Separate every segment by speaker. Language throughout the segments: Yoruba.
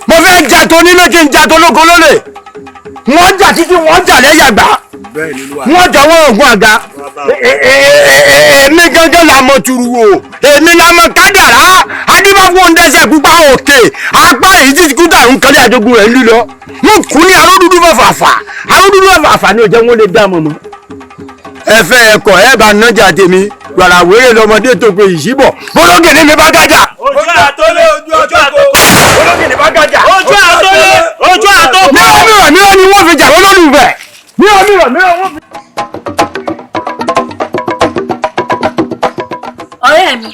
Speaker 1: mo fẹ́ jà tó nílé kí n jà tó lóko lólè wọ́n jà títí wọ́n jà lẹ́yìn àgbà wọ́n jọ wọ́n ògùn àga èmi gángan la mọ̀ turu o èmi la mọ̀ kádàrá adébáfó ń dẹ́sẹ̀ pupa òkè apá èyí tí kú dàrú nǹkan ní àjogún rẹ̀ lílọ wọ́n kú ní aródúdú fàfà ní òjẹ́ wọn lè dá mọ̀ mọ́ ẹ̀fẹ̀ ẹ̀kọ́ ẹ̀ bá nájà tèmi gbàrà wéré lọmọdé tó pe ìṣíbọ̀ bọ́lọ́gẹ̀dẹ̀ mi bá gàjà.
Speaker 2: ojú àtọ́lé ojú àtọ́kọ́.
Speaker 1: bọ́lọ́gẹ̀dẹ̀ bá gàjà.
Speaker 2: ojú àtọ́lé ojú àtọ́kọ́.
Speaker 1: mìíràn ni wọ́n fi jà olólùfẹ́ mìíràn wọ́n fi.
Speaker 3: ọ̀rẹ́ mi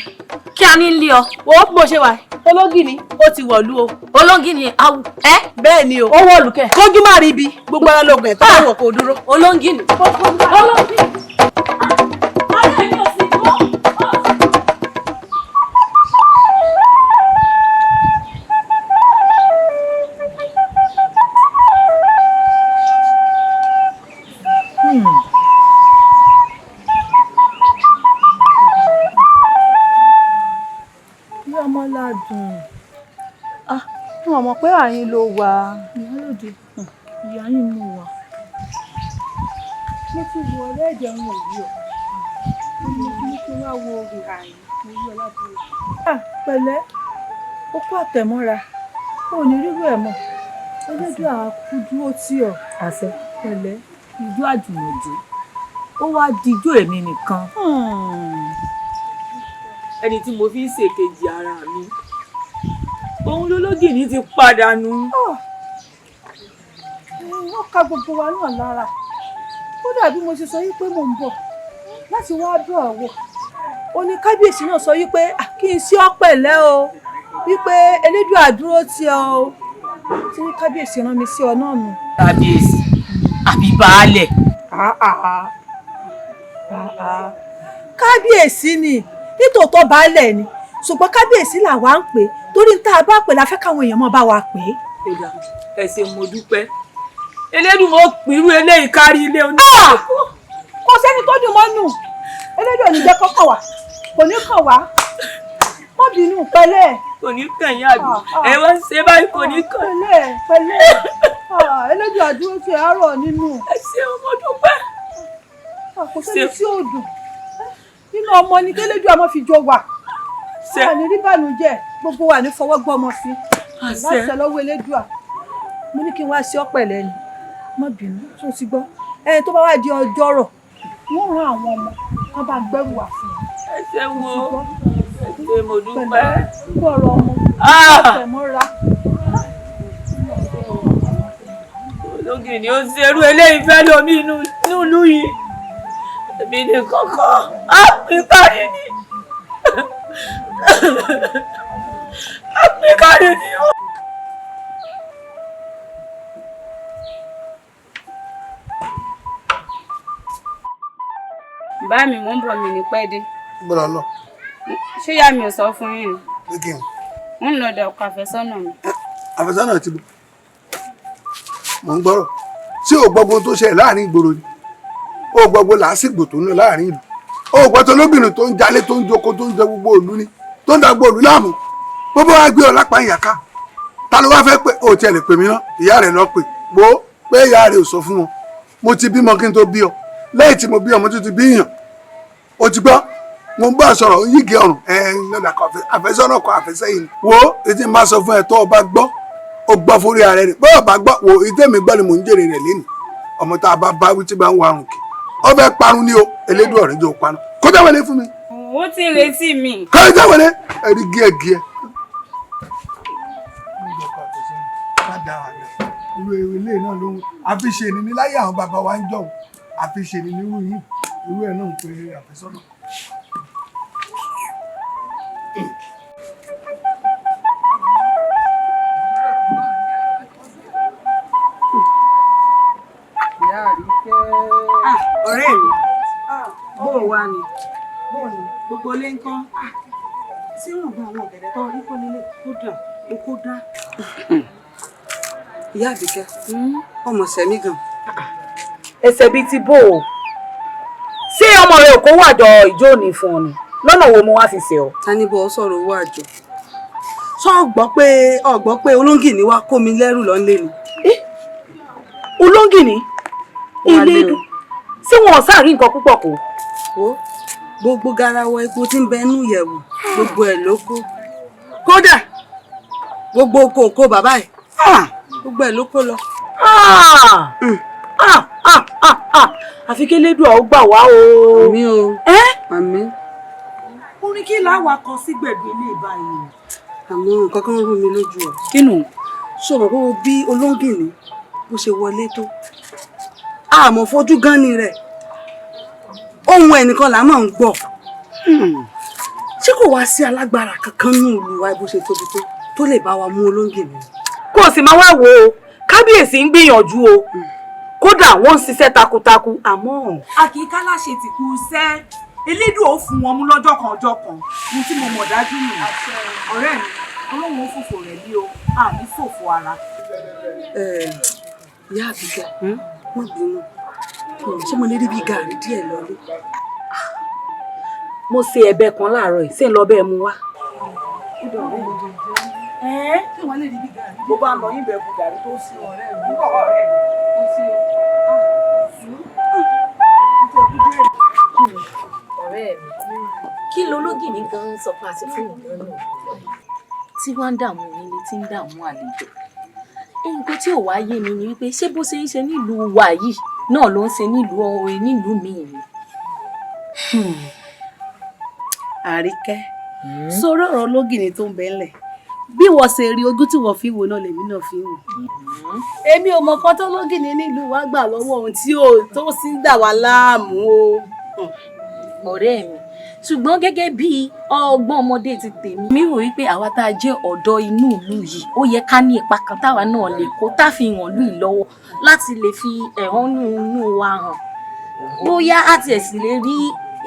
Speaker 3: kí a ní lé ọ.
Speaker 4: wo bó ṣe wà ológìní ó ti wọ̀lú o.
Speaker 3: olóngìní awu ẹ.
Speaker 4: bẹ́ẹ̀ ni o.
Speaker 3: ó wọ̀lú kẹ.
Speaker 4: kójú má rí ibi gbogbo ara lóògùn ẹ̀ tó wọ̀ kó dúró.
Speaker 3: olóngìní. olóngìní. ọ̀rẹ́ mi ò sì gbọ́.
Speaker 4: Wọ́n mọ̀ pé àyín ló wà. Ìyálòdì ìyá yín mú wa. Mo ti wo ọ̀rẹ́ ẹ̀jẹ̀ wọn òbí ọ̀. Mo ti wá wo orí àyín mo rí ọlábìrì. Pẹ̀lẹ́, ó kó àtẹ̀mọ́ra. Ó ní rírú ẹ̀ mọ̀. Ẹlẹ́dùn àkú dúró tí ọ̀. Àṣẹ pẹ̀lẹ́.
Speaker 5: Ijó àjùmọ̀jò. Ó wá dijó èmi nìkan. Ẹni tí mo fi ń ṣèkejì ara mi. Òun lológìní ti padànù.
Speaker 4: Wọ́n ka gbogbo wa náà lára. Ó dàbí mo ṣe sọ yí pé mò ń bọ̀ láti wá dùn àwọ̀. Ó ní kábíyèsí náà sọ yí pé kí n sí ọ pẹ̀lẹ́ o. Wípé elédùn àdúró tí ọ o. Tí kábíyèsí rán mi sí ọ náà nù.
Speaker 5: Kábíyèsí àbí baálẹ̀.
Speaker 4: Kábíyèsí ni nítòótọ́ baálẹ̀ ni. Ṣùgbọ́n kábíyèsí là wá ń pè torí tá a bá pè la fẹ́ káwọn èèyàn mọ́ bá wa pè.
Speaker 5: Ẹ ṣé mo dúpẹ́. Elédùn mo pìrú eléyìí kárí ilé oníṣẹ́.
Speaker 4: Kò sẹ́ni tó dùn mọ́nù. Elédùn ò ní jẹ́ kó kàn wá. Kò ní kàn wá. Má bínú pẹ̀lẹ́.
Speaker 5: Kò ní kàn yín àbí. Ẹ wá ń ṣe báyìí kò ní kàn.
Speaker 4: Pẹ̀lẹ́. Elédùn àdúró ti àárọ̀ nínú.
Speaker 5: Ẹ ṣé mo dúpẹ́.
Speaker 4: Kò sẹ́ni tí ò dùn. Nínú ọmọ ni kélédùn àmọ́ fi jọ wà. Ní rí bànújẹ́ gbogbo wa ní fọwọ́ gbọ́mọ sí láti lọ́wọ́ elédùà. Mo ní kí n wá sí ọ̀pẹ̀lẹ́ ni má bínú tó ti gbọ́ ẹni tó bá wá di ọjọ́ rọ̀ wọ́n rán àwọn ọmọ wọn bá gbẹ́rù wá fún un.
Speaker 5: Ẹ ṣé wo ẹ ṣé mo dúpẹ́.
Speaker 4: Gbọ́rọ̀ ọmọ àtẹ̀mọ́ra.
Speaker 5: Ológìní ó ṣerú eléyìí fẹ́ lómi inú ìlú yìí. Èmi ní kọ́kọ́ ìparí ni. Àpèkárí ni ó.
Speaker 6: Bá mi mò ń bọ̀ mí ní pẹ́ dé.
Speaker 7: Gbọ́dọ̀ lọ.
Speaker 6: Ṣé ìyá mi ò sọ fún yín ni?
Speaker 7: Pé kí n.
Speaker 6: Ń lọ dọ̀ ọkọ àfẹ́sọ́nà mi.
Speaker 7: Àfẹ́sọ́nà ti bọ̀. Mò ń gbọ́rọ̀. Ṣé o gbọ́gbọ́n tó ṣẹlẹ̀ láàrin ìgboro ni? O gbọ́gbọ́n làásìgbò tó ń lọ láàrin ìlú. O gbọ́ tó lóbìnrin tó ń jalè tó ń jókòó tó ń jẹ gbogbo ìlú ni tó ń da gbogbo ìlú láàmú. Bó bá wá gbé ọ lápá ìyàká. Ta ló wá fẹ́ pé o tiẹ̀ lè pè mí ná? Ìyá rẹ̀ lọ pè. Wo pé ìyá rẹ̀ ò sọ fún wọn. Mo ti bímọ kí n tó bí ọ. Lẹ́yìn tí mo bí ọ mo tún ti bí yàn. O ti gbọ́? Mo ń bá sọ̀rọ̀ yígi ọ̀run lọ́dà kan àfẹ́sọ́nà kan àfẹ́sẹ́yìn. Wo etí n bá sọ fún ẹ tó o bá gbọ́ o gbọ́ forí ara rẹ̀ bó o bá gbọ́ wo ìdé mi gbọ́ ni mò ń jèrè rẹ̀ lẹ́nu ọmọ tá a bá bá wí tí bá ń wa àrùn kì ọ fẹ́ parun ni o elédùn ọ̀rẹ́ jẹ́ o parun kó tẹ́ wọlé fún mi.
Speaker 6: Ó ti ń retí mi.
Speaker 7: kó tẹ́ wọlé ẹ̀rí gíẹ̀gíẹ̀. irú ilé náà ló ń àfiṣe ni ní láyé àwọn bàbá wa ń jọ àfiṣe ni nírú yìí irú ẹ̀ náà ń pe àfẹ́sọ́nà.
Speaker 5: Ọ̀rẹ́ mi bó wà ní gbogbo ilé ń kán tí wọ́n bá àwọn ọ̀gẹ̀dẹ̀ tó rí fún nílé kó dá.
Speaker 8: Ìyá Àbíkẹ́ ọmọ sẹ́mi gan.
Speaker 9: Ẹsẹ̀ bíi ti bò ó ṣé ọmọ rẹ ò kó wàjọ ìjó ní fún ọ ni lọ́nà wo mo wá fi ṣe ọ.
Speaker 8: Ta ni bọ́ sọ̀rọ̀ owó àjọ
Speaker 5: Ṣé o gbọ́ pé Olóngìní wá kó mi lẹ́rù lọ́nlé ni?
Speaker 9: Olóngìní Ilédù ṣé wọn ò sáà rí nǹkan púpọ̀ kò?
Speaker 5: Gbogbo garawa epo tí ń bẹ nú yẹ̀wù gbogbo ẹ̀ ló kó. Kódà gbogbo kòkó bàbá ẹ̀ gbogbo ẹ̀ ló kó lọ.
Speaker 9: Àfi kí Elédùà ó gbà wá o.
Speaker 5: Àmín o. Àmín. Orin kí làwa kan sí gbẹ̀gbẹ̀ ilé ìbáyìí? Àmọ́ nǹkan kan rú mi lójú ọ̀.
Speaker 9: Kí nù?
Speaker 5: Ṣọ̀rọ̀ kó bí Olóngìní bó ṣe wọlé tó. Àmọ́ fojú gan ni rẹ̀. Ohun ẹnìkan là máa ń gbọ́. Ṣé kò wá sí alágbára kankan ní ìlú wa bó ṣe tóbi tó lè bá wa mú Olóngìní?
Speaker 9: Kò sì máa wá wò ó. Kábíyèsí ń gbìyànjú o. Kódà wọ́n ń ṣiṣẹ́ takuntakun àmọ́.
Speaker 5: A kì í ká láṣẹ tìkú sẹ́. Elédùà ó fún wọn mú lọ́jọ́ kan ọjọ́ kan. Ní tí mo mọ̀ dájú nù. Ọ̀rẹ́ mi, Ọlọ́run ó fòfò rẹ̀ bí o. Àní fòfò ara. Ìyá Àbíkẹ́, wọ́n bínú. Ṣé mo lè rí bí gàrí díẹ̀ lọ́lé?
Speaker 9: Mo ṣe ẹ̀bẹ̀ kan láàárọ̀ yìí, ṣé ń lọ bẹ́ẹ̀ mú wá?
Speaker 5: Kí wọ́n lè rí bí gàrí. Bó bá ń lọ yín bẹ̀ bu gàrí tó sí ọ̀rẹ́ mi. Ọ̀rẹ́ mi.
Speaker 3: Ọ̀rẹ́ mi, kí l'Olóngìní gan sọ fún àti fún ìgbà náà? Tí wọ́n ń dààmú nílé tí ń dààmú àlejò. Nǹkan tí ò wá yé mi ni wípé ṣé bó ṣe ń ṣe nílùú wa yìí náà ló ń ṣe nílùú míì ni.
Speaker 4: Àríkẹ́ sọ̀rọ̀ ọ̀rọ̀ Olóngìní tó ń bẹ ńlẹ̀ bí wọ́n ṣe rí ojú tí wọ́n fi wò náà lèmi náà fi wò. Èmi ò mọ kan tó Olóngìní nílùú wa gbà lọ́wọ́ ohun tí tó sì ń dà wá láàmú o.
Speaker 3: Ọ̀rẹ́ mi, ṣùgbọ́n gẹ́gẹ́ bí ọgbọ́n ọmọdé ti tèmi mi rò wípé àwa tá a jẹ́ ọ̀dọ́ inú ìlú yìí ó yẹ ká ní ipa kan táwa náà lè kó tá fi hàn lù yìí lọ́wọ́ láti lè fi ẹ̀hónú inú wa hàn bóyá á tiẹ̀ sì lè rí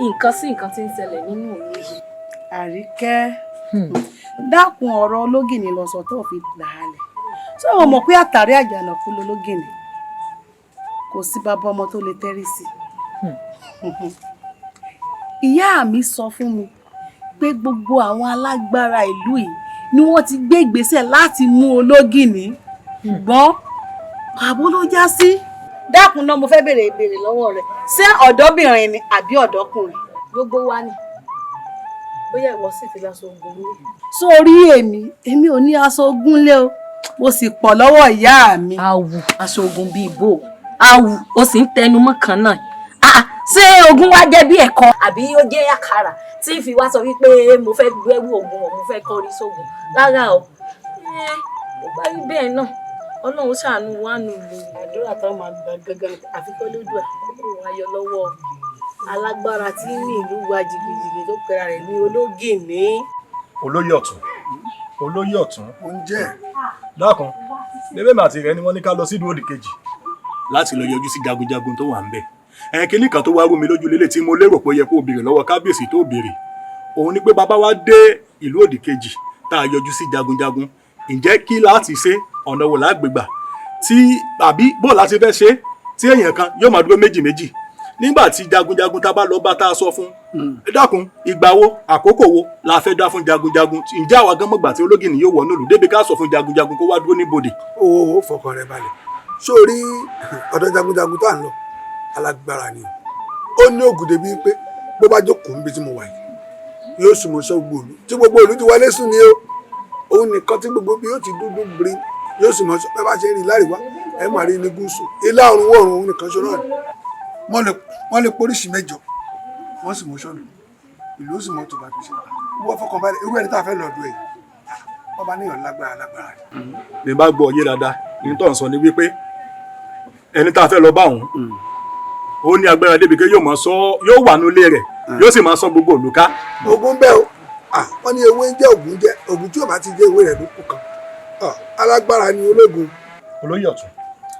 Speaker 3: nǹkan sí nǹkan tí ń ṣẹlẹ̀ nínú ìlú yìí.
Speaker 4: Àríkẹ́ dákun ọ̀rọ̀ Olóngìní lọ sọ tó fi làálẹ̀ ṣé o mọ̀ pé àtàrí àjànàkú l'Olóngìní kò sí bàbá ọmọ tó lè tẹ́rí sí. Ìyá mi sọ fún mi pé gbogbo àwọn alágbára ìlú yìí ni wọ́n ti gbé ìgbésẹ̀ láti mú Olóngìní ṣùgbọ́n àbó ló já sí. Dákun náà mo fẹ́ béèrè ìbéèrè lọ́wọ́ rẹ̀ ṣé ọ̀dọ́bìnrin ni àbí ọ̀dọ́kùnrin?
Speaker 3: Gbogbo wa ni.
Speaker 4: Bóyá ìwọ sì fi aṣọ ogun lé. Sórí èmi ò ní aṣọ ogun lé o mo sì pọ̀ lọ́wọ́ ìyá mi.
Speaker 3: Àwù aṣọ ogun bíi bò àwù o sì ń tẹnu mọ́ kan náà. Ṣé ogun wá jẹ́ bí ẹ̀kọ́ àbí ó jẹ́ àkàrà tí fi wá sọ wípé mo fẹ́ gbẹ́wò ogun mo fẹ́ kọrí sógun rárá o. Ó bá rí bẹ́ẹ̀ náà Ọlọ́run ṣàánú wa nù lù.
Speaker 4: Àdúrà táwọn máa gbà gangan àfikọ́ lódùà kókó ayọ̀ lọ́wọ́ alágbára tí ní ìlú wa jìgìjìgì tó pera rẹ̀ ní Olóngìní.
Speaker 2: Olóyè ọ̀tún
Speaker 7: Mo ń jẹ́.
Speaker 2: dákun bébè màtí rẹ ni wọ́n ní ká lọ sí ìlú òdì kejì láti lọ yọjú sí jagunjagun tó wà ń bẹ̀. Kíní kan tó wá rú mi lójú lélẹ̀ tí mo lérò pé ó yẹ kó béèrè lọ́wọ́ kábíyèsí tó béèrè òun ni pé bàbá wa dé ìlú òdì kejì tá a yọjú sí jagunjagun ǹjẹ́ kí láti ṣe ọ̀nà wo lágbègbà tí àbí bó láti fẹ́ ṣe tí èèyàn kan yóò máa dúró méjì méjì nígbà tí jagunjagun tá a bá lọ bá tá a sọ fún dákun ìgbà wo àkókò wo la fẹ́ dá fún jagunjagun ǹjẹ́ àwa gan mọ̀gbà tí Olóngìní yóò wọ̀ nílùú débi ká sọ fún jagunjagun kó wá dúró níbodè.
Speaker 7: Ó fọkàn rẹ balẹ̀ sórí ọ̀dọ̀ jagunjagun tó à ń lọ alágbára ni ó ní ògùn débi pé bó bá jókòó níbi tí mo wà yìí yóò sùn mọ́ sọ gbogbo òlu tí gbogbo òlu ti wọlé sùn ni ó òun nìkan tí gbogbo bí yóò ti dúdú biri yóò sùn mọ́ sọ bẹ́ẹ̀ bá ṣe rí láríwá ẹ máa rí ní gúúsù ilá ọ̀run wọ̀run òun nìkan ṣọ náà ni wọ́n lè poríṣi mẹ́jọ wọ́n sì mọ́ sọ́nù ìlú ó sì mọ́ tó bá tó ṣe wọ́n fọkàn balẹ̀ irú ẹni tá a fẹ́ lọ́dọ̀ ẹ̀ wọ́n bá níyàn lágbára.
Speaker 2: bí n bá gbọ́ yé dáadáa ní tó ń sọ ni wípé ẹni tá a fẹ́ lọ bá òun ó ní agbára débi pé yóò wà nílé rẹ̀ yóò sì máa sọ gbogbo òlùká.
Speaker 7: ogun bẹ́ẹ̀ o wọ́n ní ewé ń jẹ́ ògùn tí ò bá ti jẹ́ ewé rẹ̀ ló kù kan alágbára ni ológun.
Speaker 2: Olóyè ọ̀tún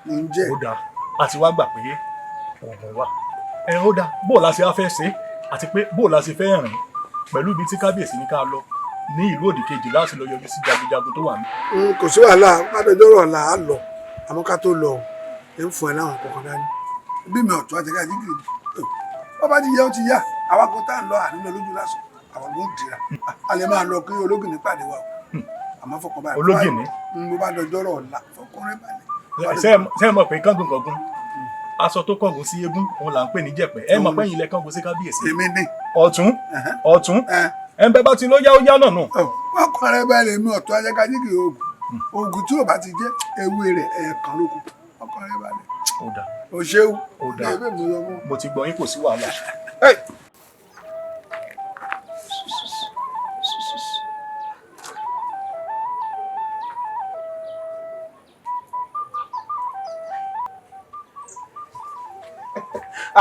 Speaker 7: mo ń jẹ́.
Speaker 2: ó dáa àti wá gbà pé oògùn wà ó dáa bó o la ṣe á fẹ́ ṣe àti pé bó o la ṣe fẹ́ rìn pẹ̀lú ibi tí kábíyèsí ní ká lọ ní ìlú òdì kejì láti lọ yọjú sí jagunjagun tó wà ní.
Speaker 7: kò sí wàhálà pàdéjọ́rọ̀ ọ̀la á lọ àmọ́ ká tó lọ ẹ̀ ń fún ẹ láwọn kọ̀ọ̀kan dání bí mi ọ̀tún àti ká jígìrì wọ́n bá ti yẹ ó ti yá àwa kan tá à ń lọ ànílọ lójú lásán àwọn ló ń dira a lè máa lọ kí Olóngìní pàdé wa àmọ́ fọkàn balẹ̀.
Speaker 2: Ológìní.
Speaker 7: mo bá dọjọ́rọ̀ ọ̀la fọkàn rẹ balẹ̀.
Speaker 2: ṣé ẹ mọ̀ pé kángun aṣọ tó kángun sí eégún òun là ń pè ní jẹ̀pẹ́ ẹ mọ̀ pé ẹ̀yin lẹ kángun sí kábíyèsí.
Speaker 7: èmi ni.
Speaker 2: ọ̀tún ẹ ń bẹ bá ti ló yá ó yá náà nù.
Speaker 7: fọkàn rẹ balẹ̀ mi ọ̀tún ajẹ́kájí kì í oògùn tí ò bá ti jẹ́ ewé rẹ̀ ẹ̀ẹ̀kan lóko fọkàn rẹ balẹ̀.
Speaker 2: ó dà
Speaker 7: o ṣeun.
Speaker 2: ó dà mo ti gbọ́ yín kò sí wàhálà.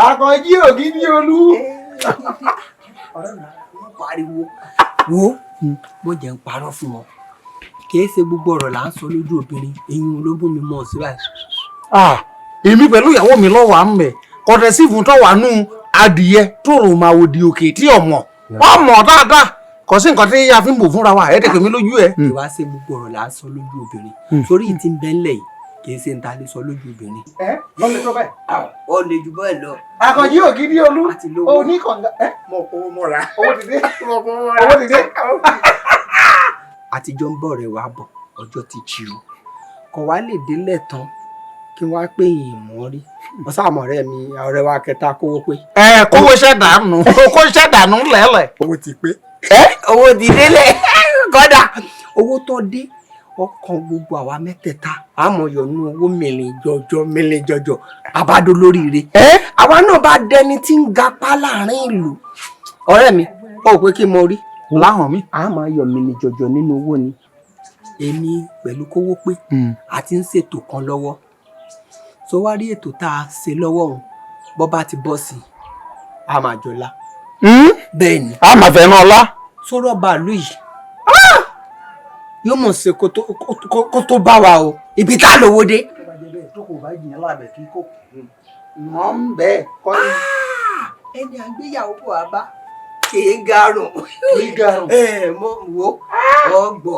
Speaker 1: Àkànjí Ògìdì Olú.
Speaker 10: ọ̀rẹ́ mi wọ́n pariwo wo mo jẹ́ ń parọ́ fún wọn kìí ṣe gbogbo ọ̀rọ̀ là ń sọ lójú obìnrin eyín ló bún mi mọ̀ sí báyìí.
Speaker 1: Èmi pẹ̀lú ìyàwó mi lọ́wọ́ à ń bẹ̀ kọ̀tẹ́ sí fún tọ́wà nù adìyẹ tó rò máa wò di òkè tí ọmọ ọmọ dáadáa kò sí nǹkan tí a fi ń bò fúnra wa ẹ̀ tẹ̀pẹ̀ mi lójú ẹ̀.
Speaker 10: kì wá ṣe gbogbo ọ̀rọ̀ là ń sọ lójú obìnrin torí ìtì ń bẹ́ ńlẹ̀ yìí kì í ṣe ń ta lè sọ lójú obìnrin.
Speaker 1: lọ́lẹ̀ tó bẹ́ẹ̀.
Speaker 10: ó lè jù bẹ́ẹ̀ lọ.
Speaker 1: Àkànjí Ògìdì Olú oníkànga mọ̀ owó mọ́ra owó ti dé owó ti dé.
Speaker 10: àtijọ́ ń bọ̀ rẹ̀ wá bọ̀ ọjọ́ ti ṣí o kò wá lè délẹ̀ tán kí wọ́n á pè yín mọ́ rí ọ̀sàmọ̀ rẹ̀ mi ọ̀rẹ́ wa kẹta kówó pé.
Speaker 1: kówó iṣẹ́ dànù kówó iṣẹ́ dànù lẹ́lẹ̀.
Speaker 7: owó ti pé.
Speaker 10: owó ti délẹ̀ kọ́dà owó tó dé ọkàn gbogbo àwa mẹ́tẹ̀ẹ̀ta àmọ́ yọ̀nù owó mìlìn jọjọ àbádọ́ lóríire. àwa náà bá dẹni tí ń gapá láàrin ìlú. ọ̀rẹ́ mi ó pé kí mo rí.
Speaker 1: láhàn mi.
Speaker 10: a máa yọ mìlìn jọjọ nínú owó ni. èmi pẹ̀lú kówó pé a ti ń ṣètò kan lọ́wọ́. tó wá rí ètò tá a ṣe lọ́wọ́ òun bọ́ bá ti bọ́ sí i a máa jọlá. bẹ́ẹ̀ ni.
Speaker 1: a máa fẹ́ ràn ọlá.
Speaker 10: sọ̀rọ̀ bàálù yìí yóò mọ̀ ṣe kó tó bá wa o ibi tá a lówó dé. ẹni àgbéyàwó bò wá bá kèé garùn. mo wo ọgbọ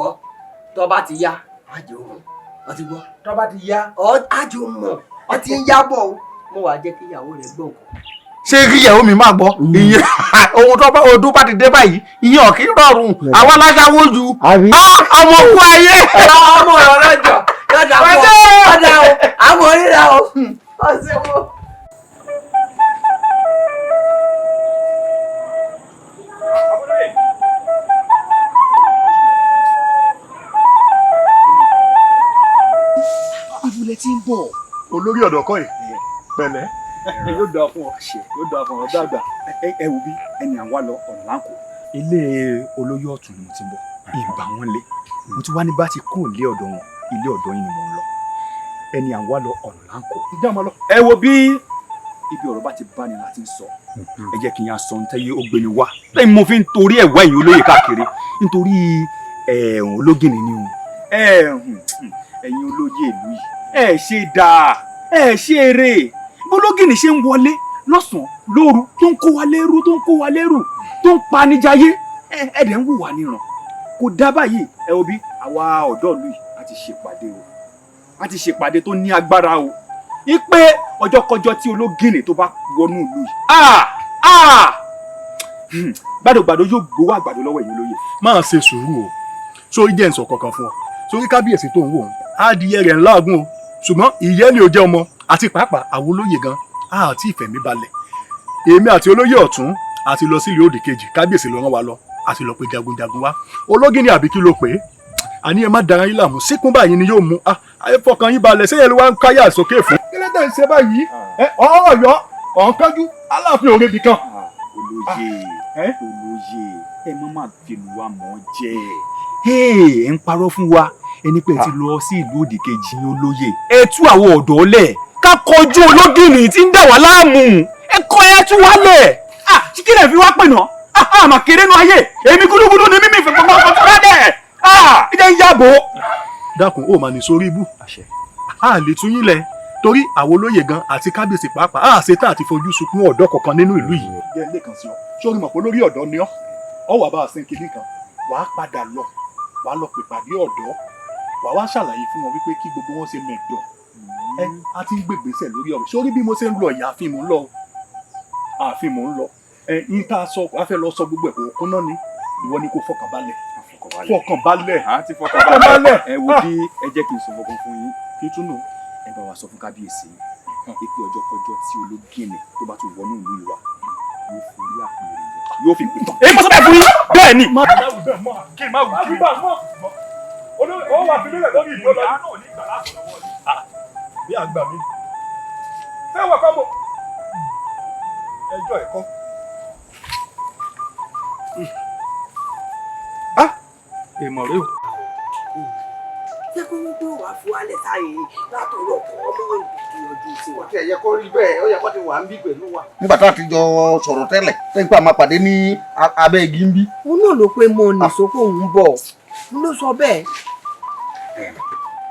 Speaker 10: tó bá ti yá àjò mọ ọtí gbọ́.
Speaker 1: tó bá ti yá.
Speaker 10: àjò mọ ọtí ń yábọ̀ o mo wàá jẹ́ kí ìyàwó rẹ̀ gbọ́ nǹkan.
Speaker 1: ṣé kí ìyàwó mi máa gbọ́ ìyẹn ohun tó bá odún bá ti dé báyìí ìyẹn ọ̀kí rọrùn àwọn aláṣàwọ̀ ju ọmọ òkú ayé.
Speaker 10: ọmọ ọ̀rọ̀ jọ yọ̀dà pọ̀ ọ̀dà o àwọn oríra o ọ̀sẹ̀ wo.
Speaker 2: ibùlẹ̀ tí ń bọ̀ olórí ọ̀dọ́ kọ́ ẹ̀ pẹ̀lẹ́ yóò dáa fún ọ yóò dáa fún ọ dàgbà.
Speaker 11: ẹ wo bí ẹni à ń wá lọ ọ̀nà láǹkó ilé olóyè ọ̀tún ni mo ti ń bọ̀ ìgbà wọn lé mo ti wá ní bá ti kúrò lé ọ̀dọ̀ wọn ilé ọ̀dọ̀ yìí ni mo ń lọ ẹni à ń wá lọ ọ̀nà láǹkó. ẹ wo bí ibi ọ̀rọ̀ bá ti bá ni láti ń sọ ẹ jẹ́ kí n yà sọ ní tẹ́yẹ ó gbé mi wá lẹ́yìn mo fi ń torí ẹ̀ wá ẹ̀yìn olóyè káàkiri nítorí ẹ̀hún ológìnní ni o ẹ̀yin olóyè ìlú yìí ẹ ṣe dáa ẹ ṣe eré bólógìnì ṣe ń wọlé lọ́sàn-án lóru tó ń kó wa lẹ́rú tó ń pa níjàyé ẹ̀ẹ́dẹ̀ ń wò wá níran kò dá báyìí ẹ wo bí àwa ọ̀dọ́ ìlú yìí a ti ṣèpàdé tó ní agbára o ipe ọjọ́kọjọ́ tí ológìnì tó bá wọnú ìlú yìí gbàdógbàdó yóò gbowó àgbàdo lọ́wọ́ ẹ̀yin olóyè.
Speaker 2: máa ṣe sùúrù o sórí jẹ́ ǹsọ̀ kankan fún ọ sórí kábíyèsí tó ń wò ó adìyẹ rẹ̀ ńláàgùn o ṣùgbọ́n ìyẹ́ ni ò jẹ́ ọmọ àti pàápàá àwọn olóyè gan àti ìfẹ̀mí balẹ̀ èmi àti olóyè ọ̀tún àti lọ sílùú òdì kejì kábíyèsí ló rán wa lọ àti lọ pé jagunjagun wá ológìnní àbí kí ló pé àní ẹ má dara yín láàmú síkún báyìí ni yóò mú ayé fọkàn yín balẹ̀ sẹ́yìn ló wá ń káyà sókè fún. kí ló dé ṣe báyìí ọ̀ọ́yọ́ ọ̀nkánjú aláàfin òrebì kan.
Speaker 11: olóyè ẹ má má fìlú wa mọ́ jẹ́ ẹ ń parọ́ fún wa ẹni pé ti lọ sí ìlú òdì kejì olóyè ẹ tú àwọn ọ̀dọ́ lẹ̀ ká kọjú ológìnní tí ń dà wá láàmú ẹ kọ́ ẹ tú wá lẹ̀ kí lè fi wá pè náà àmà kéré nu ayé èmi gúdúgúdú ni mímì ìfẹ́ gbọ́ngàn ọ̀tún rẹ̀ dẹ̀ ìdẹ́ ń yàbò.
Speaker 2: dákun ó máa ní sórí ibú a lè tún yín lẹ torí àwọn olóyè gan àti kábíyèsí pàápàá a ṣe tá àti fojú sunkún ọ̀dọ́ kankan nínú ìlú yìí. jẹ́ ilé kan sí ọ sórí mọ̀ pé olórí ọ̀dọ́ ni ọ wà bá a sin kinní kan wàá padà lọ wàá lọ pèpàdé ọ̀dọ́ wàá wá ṣàlàyé fún wọn wípé kí gbogbo wọn ṣe mẹ̀dọ̀ a ti ń gbègbèsẹ̀ lórí ọ̀rọ̀ sórí bí mo ṣe ń lọ ìyá àfin mò ń lọ yín tá a sọ a fẹ́ lọ sọ gbogbo ẹ̀kọ́ òkun náà ni ìwọ ni kò fọkàn balẹ̀
Speaker 11: fọkàn balẹ̀.
Speaker 2: àti fọkàn balẹ̀.
Speaker 11: ẹ wo bí ẹ jẹ́ kí n sọ fọkàn fún yín kí tún nù ẹ bá wa sọ fún kábíyèsí pé ọjọ́kọjọ́ tí ológìnì tó bá tún wọnú ìlú ìwà yóò fi orí àpèrè yóò fi pìtàn.
Speaker 2: èyí mo sọ bẹ́ẹ̀ fún yín bẹ́ẹ̀ ni.
Speaker 11: kí n má wù kí n má
Speaker 2: ó wà fi mílẹ̀ lórí ìlú ọlọ́dún. ìyá náà ní ìgbà láàbọ̀ lọ́wọ́ ni. bí àgbà mi fẹ́ wọ̀ kọ́ mọ̀ ẹjọ́ ẹ̀kọ́. èèmọ̀ rẹ o.
Speaker 10: jẹ́ kó wọ́n gbé wà fún alẹ́ sáyé látọ̀rọ̀ ọmọ ìgbìyànjú sí wa.
Speaker 7: ó ti ẹ̀yẹ kó rí bẹ́ẹ̀ ó yẹ kó ti wà ń bí pẹ̀lú wa.
Speaker 1: nígbà tá a ti jọ sọ̀rọ̀ tẹ́lẹ̀ tẹ́lẹ̀ pé a máa pàdé ní abẹ́ igi ń bí.
Speaker 10: òun náà ló pé mo nì sókò òun bọ̀ n ló sọ bẹ́ẹ̀.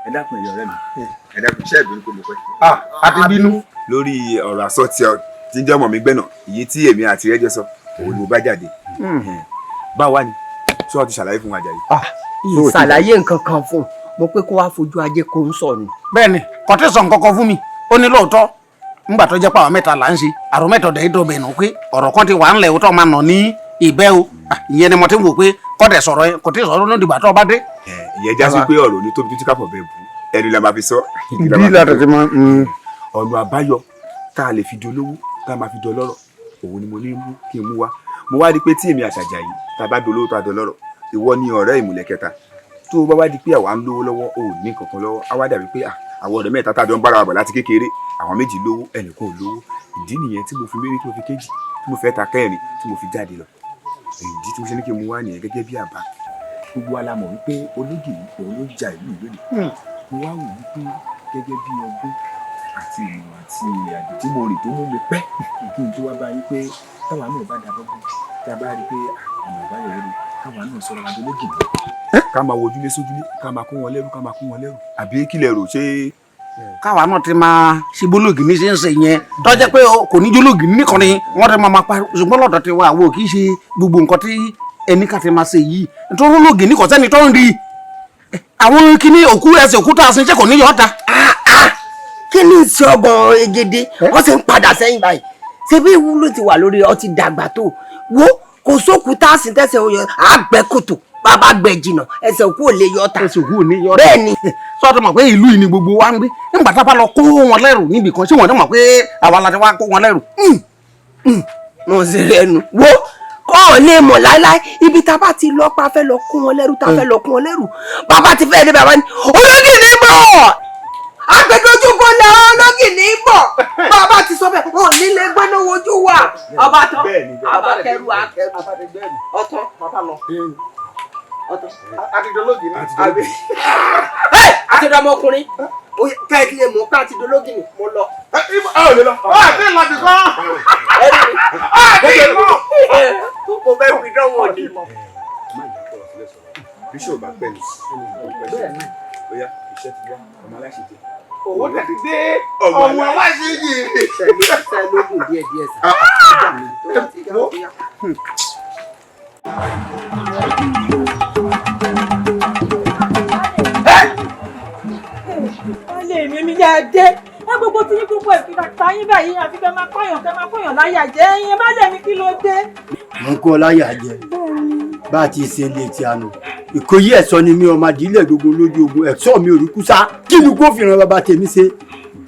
Speaker 11: ẹ dákun ẹ̀yọ̀ ọ̀rẹ́ mi.
Speaker 12: ẹ dákun iṣẹ́ ìbínú kò mọ̀ pé.
Speaker 1: a ti bínú.
Speaker 12: lórí ọ̀rọ̀ àsọ tí ń jẹ́ ọmọ mi gbẹ̀nà èyí tí èmi àti rẹ́jọ sọ òun ni mo bá jáde. báwa ni tí wọ́n ti ṣàlàyé fún wa jáde.
Speaker 10: ìṣàlàyé nǹkan kan fún un mo pé kó wá fojú ajé kó ń sọ ni.
Speaker 1: bẹ́ẹ̀ni kò tí ì sọ nǹkan kan fún mi ó ní lóòótọ́ nígbà tó jẹ́ pé àwọn mẹ́ta là ń ṣe àrò mẹ́ta ọ̀dẹ̀ ìdọ̀bẹ̀ nù pé ọ̀rọ̀ kan ti wà ńlẹ̀ tó máa nà ní ìbẹ́ o ìyẹn ni mo ti ń wò pé kọ́dẹ̀ sọ̀rọ̀ yẹn kò tí ì sọ̀rọ̀ ní ìdìbò àtọ́ bá dé.
Speaker 12: ìyẹn já sí pé ọ̀rọ̀ ní tóbi títí kápọ̀ bẹ́ẹ̀ bù ẹnu la máa fi sọ.
Speaker 1: ìdí ìlànà ti máa.
Speaker 12: ọ̀nà àbáyọ tá a lè fi dolówó tá a máa fi dọlọ́rọ̀ òun ni mo ní mú kí n mú wá mo wá rí i pé tí èmi àtàjà yìí tá a bá dolówó tá a dọlọ́rọ̀ ìwọ ni ọ̀rẹ́ ìmùlẹ̀ kẹta tó o bá wá di pé àwa ń lówó lọ́wọ́ o ò ní kankan lọ́wọ́ á wá dàbí pé àwọn ọ̀rẹ́ mẹ́ta tá a jọ ń bára wa bọ̀ láti kékeré àwọn méjì lówó ẹnìkan ò lówó ìdí nìyẹn tí mo fi méjì tí mo fi kéjì tí mo fẹ́ ta kẹrin tí mo fi jáde lọ ìdí tí mo ṣe ní kí n mú wá nìyẹn gẹ́gẹ́ bí àbá.
Speaker 11: gbogbo wa la mọ̀ wípé ológìní òun ló ja ìlú lónìí mo wá wò wípé gẹ́gẹ́ bí ọgbọ́n àti ìmọ̀ àti ìrìnàjò tí mo rìn tó mú mi pẹ́ kí n tó wá bá yín pé táwa náà bá dábọ́ bọ́ tá a bá rí i pé àwọn ọ̀bá yẹn rí káwa náà sọ̀rọ̀ àjọ ológìní.
Speaker 12: ká máa wojúlé sójúlé ká máa kó wọn lẹ́rù ká máa kó wọn lẹ́rù àbí kí lẹ rò ṣé.
Speaker 1: káwa náà ti máa ṣe bólógì ní ṣe ń ṣe yẹn tó jẹ́ pé kò ní jólógì nìkan ni wọ́n ti máa parí ṣùgbọ́n lọ́dọ̀ ti wá àwọn kì í ṣe gbogbo nǹkan tí ẹni ká ti máa ṣe yìí nítorí ológì ní kò sẹ́ni tó ń rí àwọn kíní òkú ẹsẹ̀ òkúta àṣìṣe kò ní yọ̀ ọ́ta.
Speaker 10: kí ni ìṣe ọgbọ̀n egede wọ́n sì ń padà sẹ́yìn báyìí ṣé bí ìwúlò ti wà lórí ọtí dàgbà tó wo kò sókúta àṣìṣe òyìn àgbẹ̀kòtò bàbá gbẹ jìnnà ẹsẹ̀ òkú ò lè yọ ọ́ta.
Speaker 1: ẹsẹ̀ òkú ò ní yọ ọ́ta.
Speaker 10: bẹ́ẹ̀ ni.
Speaker 1: sọ́ọ́tù mọ̀ pé ìlú yìí ni gbogbo wa ń gbé nígbà tá a bá lọ kó wọn lẹ́rù níbì kan ṣé wọ́n ti mọ̀ pé àwa la ti wá kó wọn lẹ́rù.
Speaker 10: mo sì rẹnu wo kọ́ ọ̀ lè mọ̀ láéláé ibi tá a bá ti lọ pa fẹ́ lọ kó wọn lẹ́rù tá a fẹ́ lọ kó wọn lẹ́rù bàbá ti fẹ́ dé bàbá ni ológìní bọ̀ agbẹdọjúkọ lẹ ológìní bọ̀ bàbá ti sọ bẹ́ẹ̀ wọn ò ní lè gbẹ́nu wojú wa ọba tán ọba kẹrù akẹrù ọtán bàbá lọ
Speaker 7: àtidọ́lógìní
Speaker 10: àbí. àti ọmọkùnrin káyọ̀tì lè mú káàtì dológìní mo lọ.
Speaker 7: a ò lè lọ. ó àti ìlànà kan. àti ìlọ.
Speaker 10: mo fẹ́ fi dánwò ni.
Speaker 12: bíṣọ̀ bá pẹ̀lú bóyá iṣẹ́ ti wá ọmọ aláṣẹ jẹ.
Speaker 7: owó tẹ̀sí dé ọmọ aláṣẹ yìí.
Speaker 10: sẹ́ẹ̀ lógún díẹ̀ sá.
Speaker 4: Wálé mi yá dé. Ẹ gbogbo tí ní gbogbo ìfìdàkà yín báyìí àfi kẹ́ máa kọ́yàn láyà jẹ́. Ẹyin má lè mi kí ló dé.
Speaker 13: Mo ń kọ́ láyà jẹ. Bá a ti ṣe lè ti àná. Ìkòyí ẹ̀sọ́ ni mi ọmọ àdílẹ̀ gbogbo lójú ogun ẹ̀sọ́ mi ò rí kú sá. Kí ni kó fi ràn bàbá tèmi ṣe?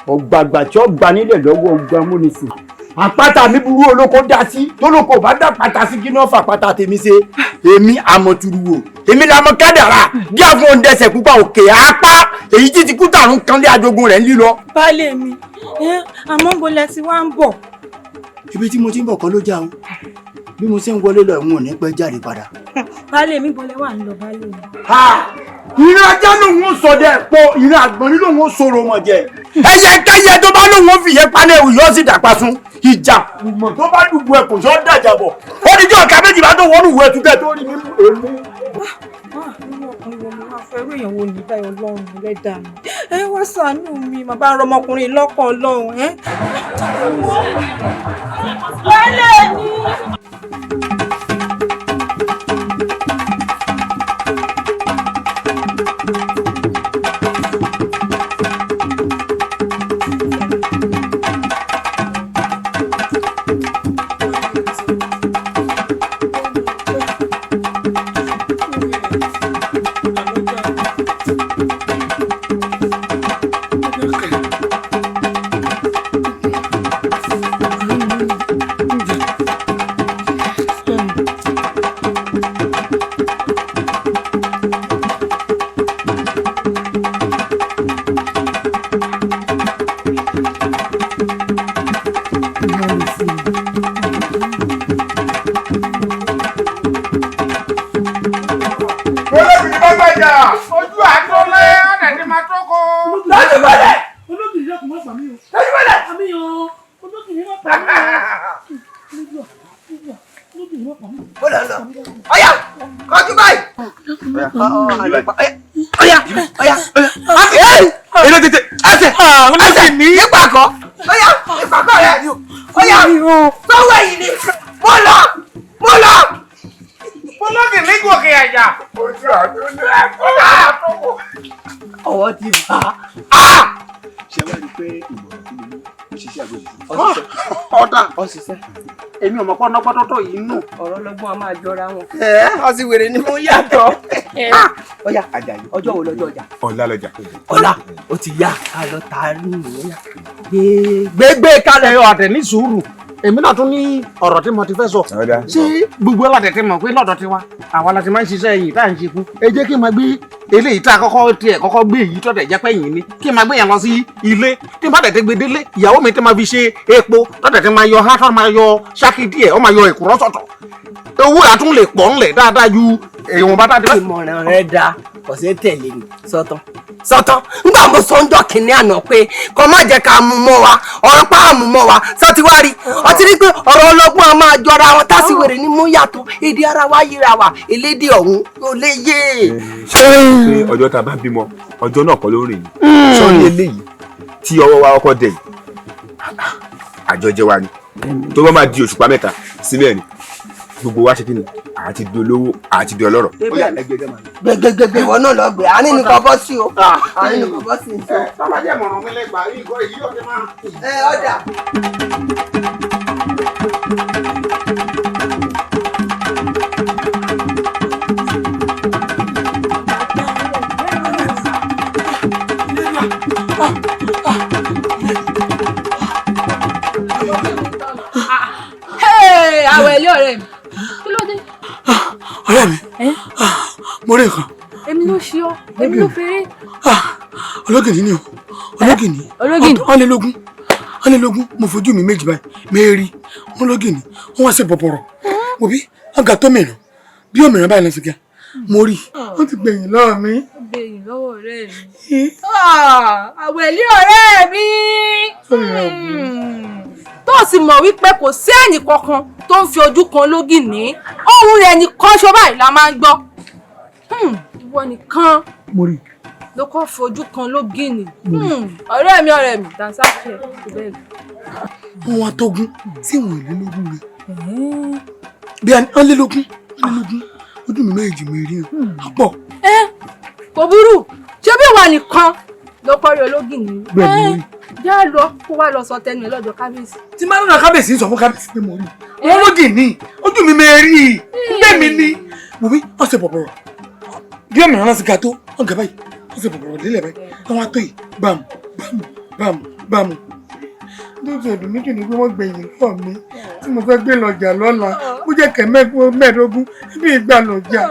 Speaker 13: Ọ̀gbàgbà tí ó gba nílẹ̀ lọ́wọ́ ọgbà múnisìn. Àpáta mi burú olóko dá sí tólóko bá dá pátá sí kí náà fà pátá tèmi ṣe. Èmi àmọ̀túrú wo. Èmi la mọ kádàrá. Bí àwọn òǹdẹsẹ̀ pupa òkè apá. Èyí tí ti kú tàrún kan lé ajogun rẹ̀ ń lílọ.
Speaker 4: Baálé mi, àmọ́ bo lẹ ti wá ń bọ̀.
Speaker 13: Ibi tí mo ti ń bọ̀ kọ́ ló já o. Bí mo ṣe ń wọlé lọ ìwọ̀n ò ní pẹ́ jáde padà.
Speaker 4: Baálé mi bọ̀lẹ̀ wà ń lọ baálé mi.
Speaker 13: Ìran ajá lòun ó sọ dẹ pọ̀ ìran àgbọ̀nrín lòun ó sọ̀rọ̀ mọ̀ jẹ. Ẹyẹkẹyẹ tó bá lòun ó fìyẹ panẹ́ òun yóò sì dàpa sun. Ìjà kùmọ̀ tó bá dùbò ẹ̀ kò sọ dàjà bọ̀. Ó ní jọ́ ọ̀ka méjì bá tó wọ́n ìwé ẹ̀tútẹ́ tó rí nínú èmi.
Speaker 4: Irú èèyàn wo ní báyọ̀ Ọlọ́run lẹ́dàá mi? Ẹ wá ṣàánú mi, màá bá ọmọkùnrin lọ́kàn Ọlọ́run. Baálé mi.
Speaker 12: Èlò tètè ẹsẹ̀ ẹsẹ̀
Speaker 10: ìpàkọ́ ọ̀yá ìpàkọ́ rẹ̀ ọ̀yá sọ́wọ́ yìí ni mo lọ.
Speaker 1: Olóògì ní gòkè àjà.
Speaker 7: Ojú àdúgbò
Speaker 10: ọwọ́ ti bá
Speaker 11: ṣé wàá rí i pé ìmọ̀ràn tí mo ní kò ṣiṣẹ́ àgbẹ̀
Speaker 5: ọ̀dà ọ̀ṣiṣẹ́ èmi ò mọ̀ pé ọ̀nàgbọ́n tó yìí nù.
Speaker 10: ọ̀rọ̀ lọ́gbọ́n a máa jọra wọn. ọsì wèrè ni mo yàtọ̀. ọ̀yá Àjàyí ọjọ́ wo lọ́jọ́ ọjà.
Speaker 12: ọ̀la lọ́jà.
Speaker 10: ọ̀la ó ti yá ká lọ ta nínú yá.
Speaker 1: Gbégbé kalẹ̀ ọ̀tẹ̀ ní sùúrù. Èmi náà tún ní ọ̀rọ̀ tí mo ti fẹ́ sọ. Ṣé gbogbo ọ̀làdẹ̀ ti mọ̀ pé lọ́dọ̀ tiwa àwa la ti máa ń ṣiṣẹ́ ẹ̀yìn tá à ń ṣe fún. Ẹ jẹ́ kí n máa gbé eléyìí tá a kọ́kọ́ gbé èyí tọ́tẹ̀ jẹ́ pẹ́yìn ni kí n máa gbé yẹn lọ sí ilé tí n bá tẹ̀tẹ̀ gbé délé ìyàwó mi ti máa fi ṣe epo tọ́tẹ̀ ti máa yọ hátọ́ máa yọ ṣákì díẹ̀ ó máa yọ èkùrọ́ sọ̀tọ̀. Owó àtún lè pọ̀ ńlẹ̀ dáadáa ju èèwọ̀n bá dáadáa.
Speaker 10: ìmọ̀ràn rẹ da ọ̀sẹ̀ tẹ̀lé mi sọ́tàn ńgbà mo sọ ń jọ kìnní àná pé kọ́ má jẹ́ ká mú mọ́ wa ọ̀rọ̀ pa àmú mọ́ wa sọ ti wá rí ọtí rí pé ọ̀rọ̀ ọlọ́gbọ́n a máa jọra wọn tásìwèrè ni mú yàtọ̀ èdè ara wa yíra wa elédè ọ̀hún ló lè yé.
Speaker 12: ṣé ọjọ́ tá a bá bímọ ọjọ́ náà kọ́ ló rìn ní sọ́ni eléyìí tí ọwọ́ wa ọkọ̀ dẹ̀ yìí àjọjẹ wa ni tó bá máa di òṣùpá mẹ́ta sílẹ̀ ni gbogbo wa ṣe kí ni àti di olówó àti di ọlọ́rọ̀.
Speaker 10: gbẹgbẹgbẹ ìwọ náà lọ gbé àní nìkan bọ́ sí o àní nìkan bọ́ sí o.
Speaker 1: Sábàdí ẹ̀mọ̀ràn mi lẹ́gbàá yìí kọ́ èyí ọ̀dẹ máa.
Speaker 10: ọ̀dà.
Speaker 4: Àwẹ̀ ilé ọ̀rẹ́ mi. Kí ló dé?
Speaker 7: ọ̀rẹ́ mi mo rí nǹkan.
Speaker 4: Èmi ló ṣe ọ́, èmi ló fèrè.
Speaker 7: Ológìní ni o ológìní ọ̀nẹ́lógún mo fojú mi méjì báyìí mẹ́rin wọn lógìní wọn wá sí pọ̀pọ̀rọ̀ òbí ọgá tó mìíràn bí òmìnira báyìí lọ́sí kíá mo rí wọn ti gbẹ̀yìn lọ́wọ́ mi.
Speaker 4: Gbẹ̀yìn lọ́wọ́ ọ̀rẹ́ mi. Àwẹ̀ ilé ọ̀rẹ́ mi. Tó sì mọ̀ wípé kò sí ẹnì kankan tó ń fi ojú kan Ológìní ohùn rẹ̀ nìkan ṣo báyìí la máa ń gbọ́. Ìwọ nìkan ló kọ́ fojú kan Ológìní. Ọ̀rẹ́ mi Dànsákì ẹ̀ kò bẹ́ẹ̀ lọ.
Speaker 7: Wọ́n wá tógún sí ìwọ̀n ìlú lógún rẹ̀ bí ọ̀nlélógún ojú mi méjì mi rí pọ̀.
Speaker 4: Kò burú ṣé bí ìwọ nìkan ló kọ́ rí Ológìní. Já lọ kó wá lọ sọ tẹnu ẹ lọ́dọ̀ kábíyèsí.
Speaker 7: Tí máa ń lọ kábíyèsí sọ fún kábíyèsí pé mo rí wọn Ológìní ojú mi mẹ́rin bẹ́ẹ̀mi ni mo bí ọ̀sẹ̀ pọ̀pọ̀rọ̀ bí òmìnira náà sì ga tó ọ̀gá báyìí ọ̀sẹ̀ pọ̀pọ̀rọ̀ délẹ̀ báyìí àwọn atọ́ yìí bámu. lójú ọdún méjì ni pé wọ́n gbẹ̀yìn lọ́ọ̀ mi tí mo fẹ́ gbé lọ́jà lọ́la mo jẹ́ kẹ́ mẹ́ẹ̀ẹ́dógún bí ìgbà lọ́jà.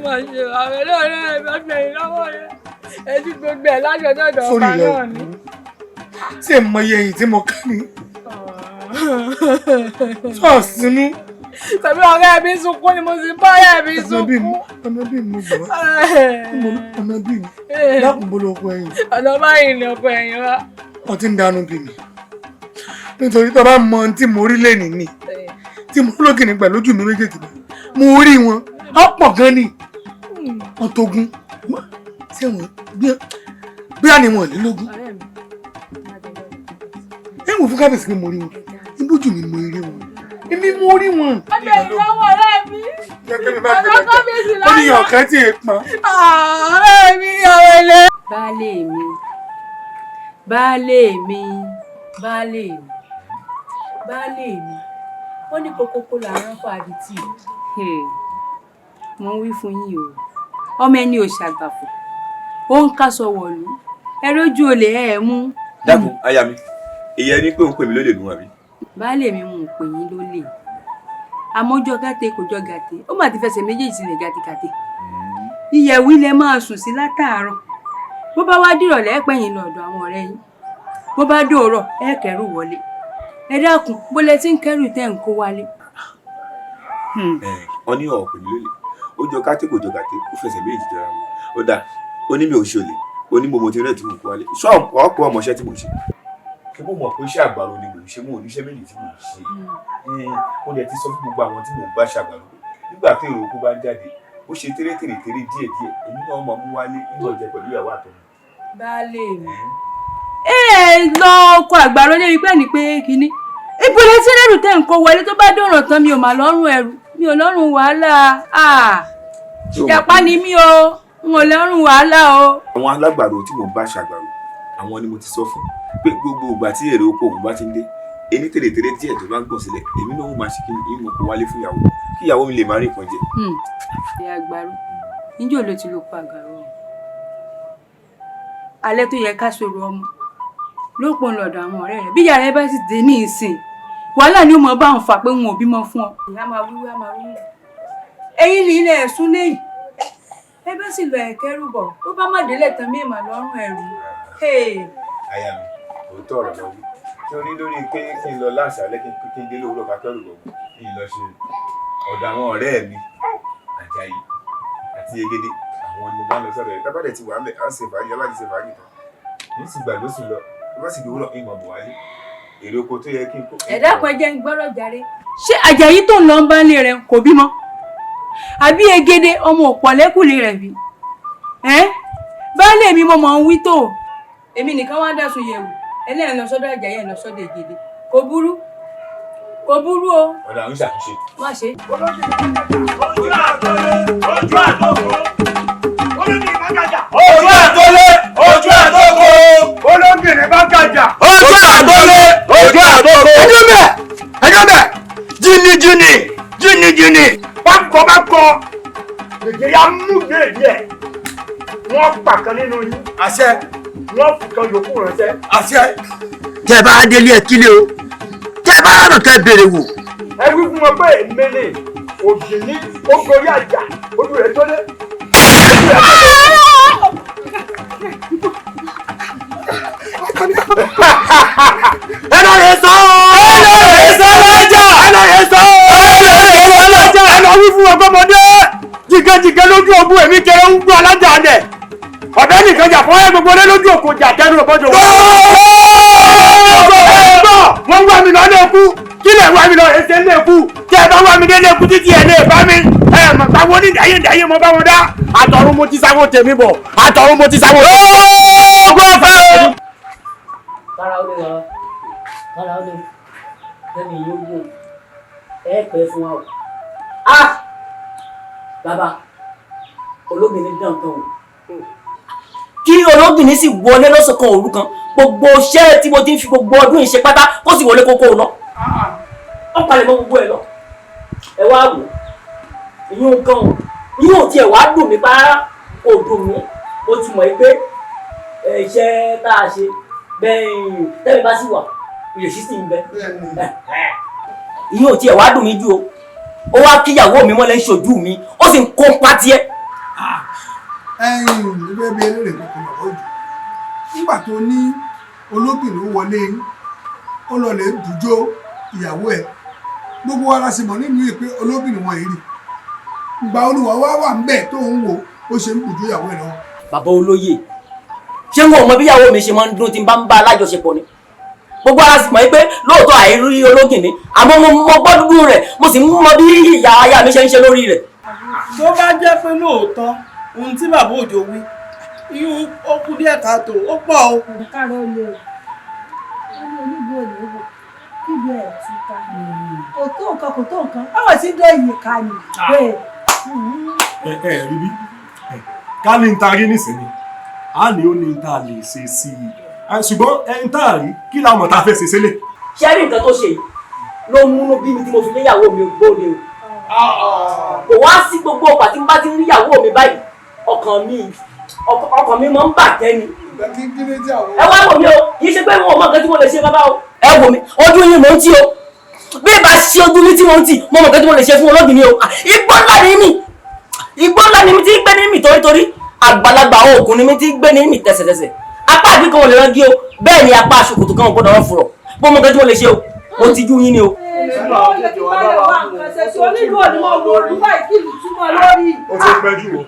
Speaker 4: Máa ṣe àwọn ẹlẹ́rìí bá gbẹ̀yìn lọ́wọ́ rẹ̀ ẹjú gbogbo ẹ̀ lájọ dọ̀dọ̀ ọba náà ni.
Speaker 7: Ṣé mọ iye èyí tí mo ká ní? Sọ́ọ̀sì ní.
Speaker 4: Tàbí ọ̀rẹ́ mi sunkún ni mo sì bá ọ̀rẹ́ mi sunkún.
Speaker 7: Ọ̀nà bí mi gbọ́. Ọ̀nà bí mi. Dákun bó ló kọ ẹ̀yìn.
Speaker 4: Ọ̀nà báyìí ni ọkọ ẹ̀yìn wa.
Speaker 7: Wọ́n ti ń dánú bí mi. Nítorí tó bá mọ ohun tí mo rí lẹ́nìí ni. Tí mo Ológìní pẹ̀lú ojú mi méjèèjì bá. Mo rí wọn. Ọ̀pọ̀ gan ni. Wọ́n tógún. Ṣé wọ́n bí a ní wọn lélógún? Ẹ wò fún kábíyèsí pé mo rí wọn. Ibójú mi mo rí wọn. Èmi mo rí wọn.
Speaker 4: Ọbẹ̀ ìlọ́wọ́ ọ̀rẹ́ mi. Ọ̀dọ́ kábíyèsí láyọ̀.
Speaker 7: Ó ní ọ̀kan tí è pọn.
Speaker 4: Ọ̀rẹ́ mi ọ̀rẹ́lẹ̀.
Speaker 3: Baálé mi. Wọ́n ní kókókó làárọ̀ fún àdìtì. Mo ń wí fún yín o. Ọmọ ẹni ò ṣàgbàfọ̀. Ó ń kásọ wọ̀lú. Ẹ rójú olè ẹ̀ mú.
Speaker 12: Dákun aya mi èyí ẹni pé òun pè mí lólè nù àbí.
Speaker 3: Baálé mi mú un pè yín lólè. Àmọ́jọ́ gàtè kò jọ gàtè. Ó mà ti fẹsẹ̀ méjèèjì sílẹ̀ gàtìgàtè. Ìyẹ̀wù ilẹ̀ máa sùn sí látàárọ̀. Bó bá wá dìrọ̀lẹ́ ẹ pẹ̀yìn lọ́dọ̀ àwọn ọ̀rẹ́ yín. Bó bá dòórọ̀ ẹ kẹ́rù wọlé. Ẹ dákun bó lẹ ti ń kẹ́rù tẹ́ ń kó wálé.
Speaker 12: Wọ́n ní ọ̀ pè mí lólè ó jọ gàtè kò jọ gàtè ó fẹsẹ̀ méjì jọra wọn ó dáa ó ní mi ò ṣe olè ó ní mo ti rẹ̀ tí mo kó wálé ṣọ́ọ̀pù ọ̀pọ̀ ọmọọṣẹ́ tí mo ṣe. Ṣé mo mọ̀ pé iṣẹ́ àgbàro ni mò ń ṣe mo ò níṣẹ́ méjì tí mò ń ṣe. Ó lè ti sọ fún gbogbo àwọn tí mò ń bá ṣàgbàro nígbà tí èrò oko bá ń jáde ó ṣe tẹ́rẹ́tẹ́rẹ́ díẹ̀díẹ̀ èmi náà máa mú wálé nígbà jẹ pẹ̀lú ìyàwó àtọ̀nà.
Speaker 4: baálé mi lọ ọkọ àgbàrá lérí pẹ́ ní pé kínní ìpele tí lẹ́rù tẹ̀ ń kó wọlé tó bá dọ̀ràn tán mi ò mà lọ́rùn ẹrù mi ò lọ́rùn wàhálà ìjàpá ni mí o n ò lọ́rùn wàhálà o.
Speaker 12: àwọn alágbàro tí mo bá ṣàgbàro àwọn ni mo ti sọ fún pé gbogbo ìgbà tí èrè oko òun bá ti ń dé ẹni tèrètèrè díẹ̀ tó bá ń gbọ̀n sílẹ̀ èmi náà máa ṣe kí ìmọ̀ kó wálé fún ìyàwó kí ìyàwó mi lè máa rí nǹkan jẹ.
Speaker 4: ìyá àgbàro níjọ́ ló ti lò pa àgbàro alẹ́ tó yẹ ká sọ̀rọ̀ ọmọ ló pọn lọ́dọ̀ àwọn ọ̀rẹ́ rẹ̀ bí ìyá rẹ̀ bá sì dé ní ìsìn wàhálà ni ó mọ bá ń fà pé wọn ò bímọ fún ọ. ìyá máa wíwá máa wíwá ẹ̀yin ní ilé ẹ̀sùn lẹ́yìn ẹ bá sì lọ ẹ̀kẹ́rù bọ̀ ó bá má délẹ̀ tán mí ìmọ̀ lọ́rùn ẹ̀rù.
Speaker 12: aya mi òótọ́ ọ̀rọ̀ lọ wí tí o ní lórí pé kí n lọ láṣàálẹ́ kí n délé òwúrọ̀ kákẹ́rù bọ̀ kí n lọ ṣe ọ̀dọ̀ àwọn ọ̀rẹ́ mi Àjàyí àti Egede àwọn ni mo máa ń lọ sọ́dọ̀ rẹ̀ tábàdẹ̀ ti wà á mẹ́ á ṣe fàájì abájí ṣe fàájì tán ní sì gbàgbé sùn lọ tó bá sì di òwúrọ̀ ìmọ̀ bọ̀ wálé èrè oko tó yẹ kí n kó.
Speaker 4: ẹ̀dá kan jẹ́ ń gbọ́rọ̀ jàre ṣé Àjàyí tó ń lọ ń bá lé rẹ̀ kò bímọ àbí Egede ọmọ òpọ̀lẹ́kùlé rẹ̀ bí baálé mi mo mọ̀ ń wí tó èmi nìkan wá dásùn yẹ̀wò ẹlẹ́yìn lọ sọ́dọ̀ Àjàyí ẹ̀ lọ sọ́dọ̀ Egede kò burú o.
Speaker 12: ọ̀dà ń ṣàtúnṣe.
Speaker 4: má ṣe.
Speaker 1: ojú àtọlé ojú àtọkọ olóńgìní bá gàjà.
Speaker 14: ojú àtọlé ojú àtọkọ olóńgìní bá gàjà.
Speaker 1: ojú àtọlé ojú àtọkọ. ẹjọ́ bẹ̀ jìnnìjìnnì
Speaker 14: bákọ gègé ya mú gègé ẹ̀ wọ́n pàkan nínú yín.
Speaker 1: àṣẹ.
Speaker 14: wọ́n fi kan yòókù ránṣẹ́.
Speaker 1: àṣẹ. tẹ́ bá délé ẹ kílé o tẹ́ bá rà kẹ́ bèrè wò.
Speaker 14: ẹ wí fún wọn pé èmele òjì ní ó gorí àjà ojú rẹ̀ tó dé.
Speaker 1: ẹ lọ rẹ sọ lọ́jà ẹ lọ rẹ sọ lọ́jà ẹ lọ wí fún wọn gbọmọdé jìgẹjìgẹ lójú ogun èmi kẹrẹ ń gbọ́ alájà dẹ ọbẹ nìkan jà fún ẹ gbogbo lé lójú òkò jà tẹnu ọgbọjọ wọn wá mi lọ lé kú kí lè wá mi lọ èsè lé kú tí ẹ bá wá mi dé lé kú títí ẹ lè bá mi ẹ mọ báwo ní dàyé mo bá wọn dá àtọ̀run mo ti sáwọ́ tèmi bọ̀ àtọ̀run mo ti sáwọ́ tèmi bọ̀.
Speaker 15: kára ó lè wá kára ó lè lẹ́nu yóò gùn ẹ pẹ́ fún wa o. bàbá olóbìnrin dán kan o kí olóbìnrin sì wọlé lọ́sọ̀kan òru kan gbogbo iṣẹ́ tí mo ti ń fi gbogbo ọdún yìí ṣe pátá kó sì wọlé kókó lọ ó palẹ̀ mọ́ gbogbo ẹ̀ lọ ẹ wá wò ìyún kan o ìyún tiẹ̀ wá dùn mí pàrọ̀ kò dùn mí mo ti mọ̀ pé iṣẹ́ tá a ṣe bẹ́ẹ̀ tẹ́lẹ̀ bá sì wà ìrèsí sì ń bẹ ìyún tiẹ̀ wá dùn mí jù o ó wá kíyàwó mi mọ́lẹ̀ ń ṣojú mi ó sì ń kó pátí ẹ̀.
Speaker 7: níbẹ̀ bí eléré kankan bàbá òjò nígbà tó ní olóbìnrin wọlé yín ó lọ lè dùjọ ìyàwó ẹ̀ gbogbo wa la sì mọ̀ nínú yìí pé olóbìnrin wọn yìí rí ìgbà olùwà wa wà ń bẹ̀ tó ń wò ó ṣe ń dùjọ ìyàwó ẹ̀ lọ́wọ́.
Speaker 15: bàbá olóyè ṣé wọn ò mọ bí ìyàwó mi ṣe máa ń dún tí n bá ń bá alájọṣepọ̀ ni gbogbo ara sì mọ̀ pé lóòótọ́ àìrí ológìnní àmọ́ mo gbọ́ dúdú rẹ̀ mo sì mọ bí ìyá aya mi ṣe ń ṣe lórí rẹ̀.
Speaker 16: tó bá jẹ́ pé lóòótọ́ ohun tí bàbá òjò wí iyún ó kú díẹ̀ káàtó ó pọ̀ o.
Speaker 4: káàró lè o onígbò lè wò kíbi ẹ̀ ti ta kò tó nǹkan báwo ti dé ìyè ká ni
Speaker 2: ẹ rí bí ká ní ta rí nísìnyí a ní ó ní ta lè ṣe sí i ṣùgbọ́n ẹni tá a rí kí làwọn ọmọ tá a fẹ́ ṣe sílẹ̀.
Speaker 15: ṣé rí nǹkan tó ṣe yìí ló múnú bí mi tí mo fi léyàwó mi gbóde o kò wá sí gbogbo ọgbà tí n bá ti ń ríyàwó mi báyìí ọkàn mi máa ń bàjẹ́ ni. ẹ wá wò mí o kì í ṣe pé wọn ò mọ nǹkan tí mo lè ṣe bàbá o. ẹ wò mí ojú yín mò ń tì o bí ìbá ṣe ojú mi tí mò ń tì mo mọ nǹkan tí mo lè ṣe fún olóògùn ni o. igbó ńlá ni mi ti gbé ní mi torítorí àgbàlagbà oògùn ni mi ti gbé ní mi tẹ̀sẹ̀tẹ̀sẹ̀ apá àbí kan ò lè rángi o bẹ́ẹ̀ ni apá aṣòkòtò kan ò gbọ́dọ̀ rán fúrọ̀ bó mọ nǹkan tí mo lè ṣe o mo ti jú yín ni o.
Speaker 2: ó ti pẹ́ jù o.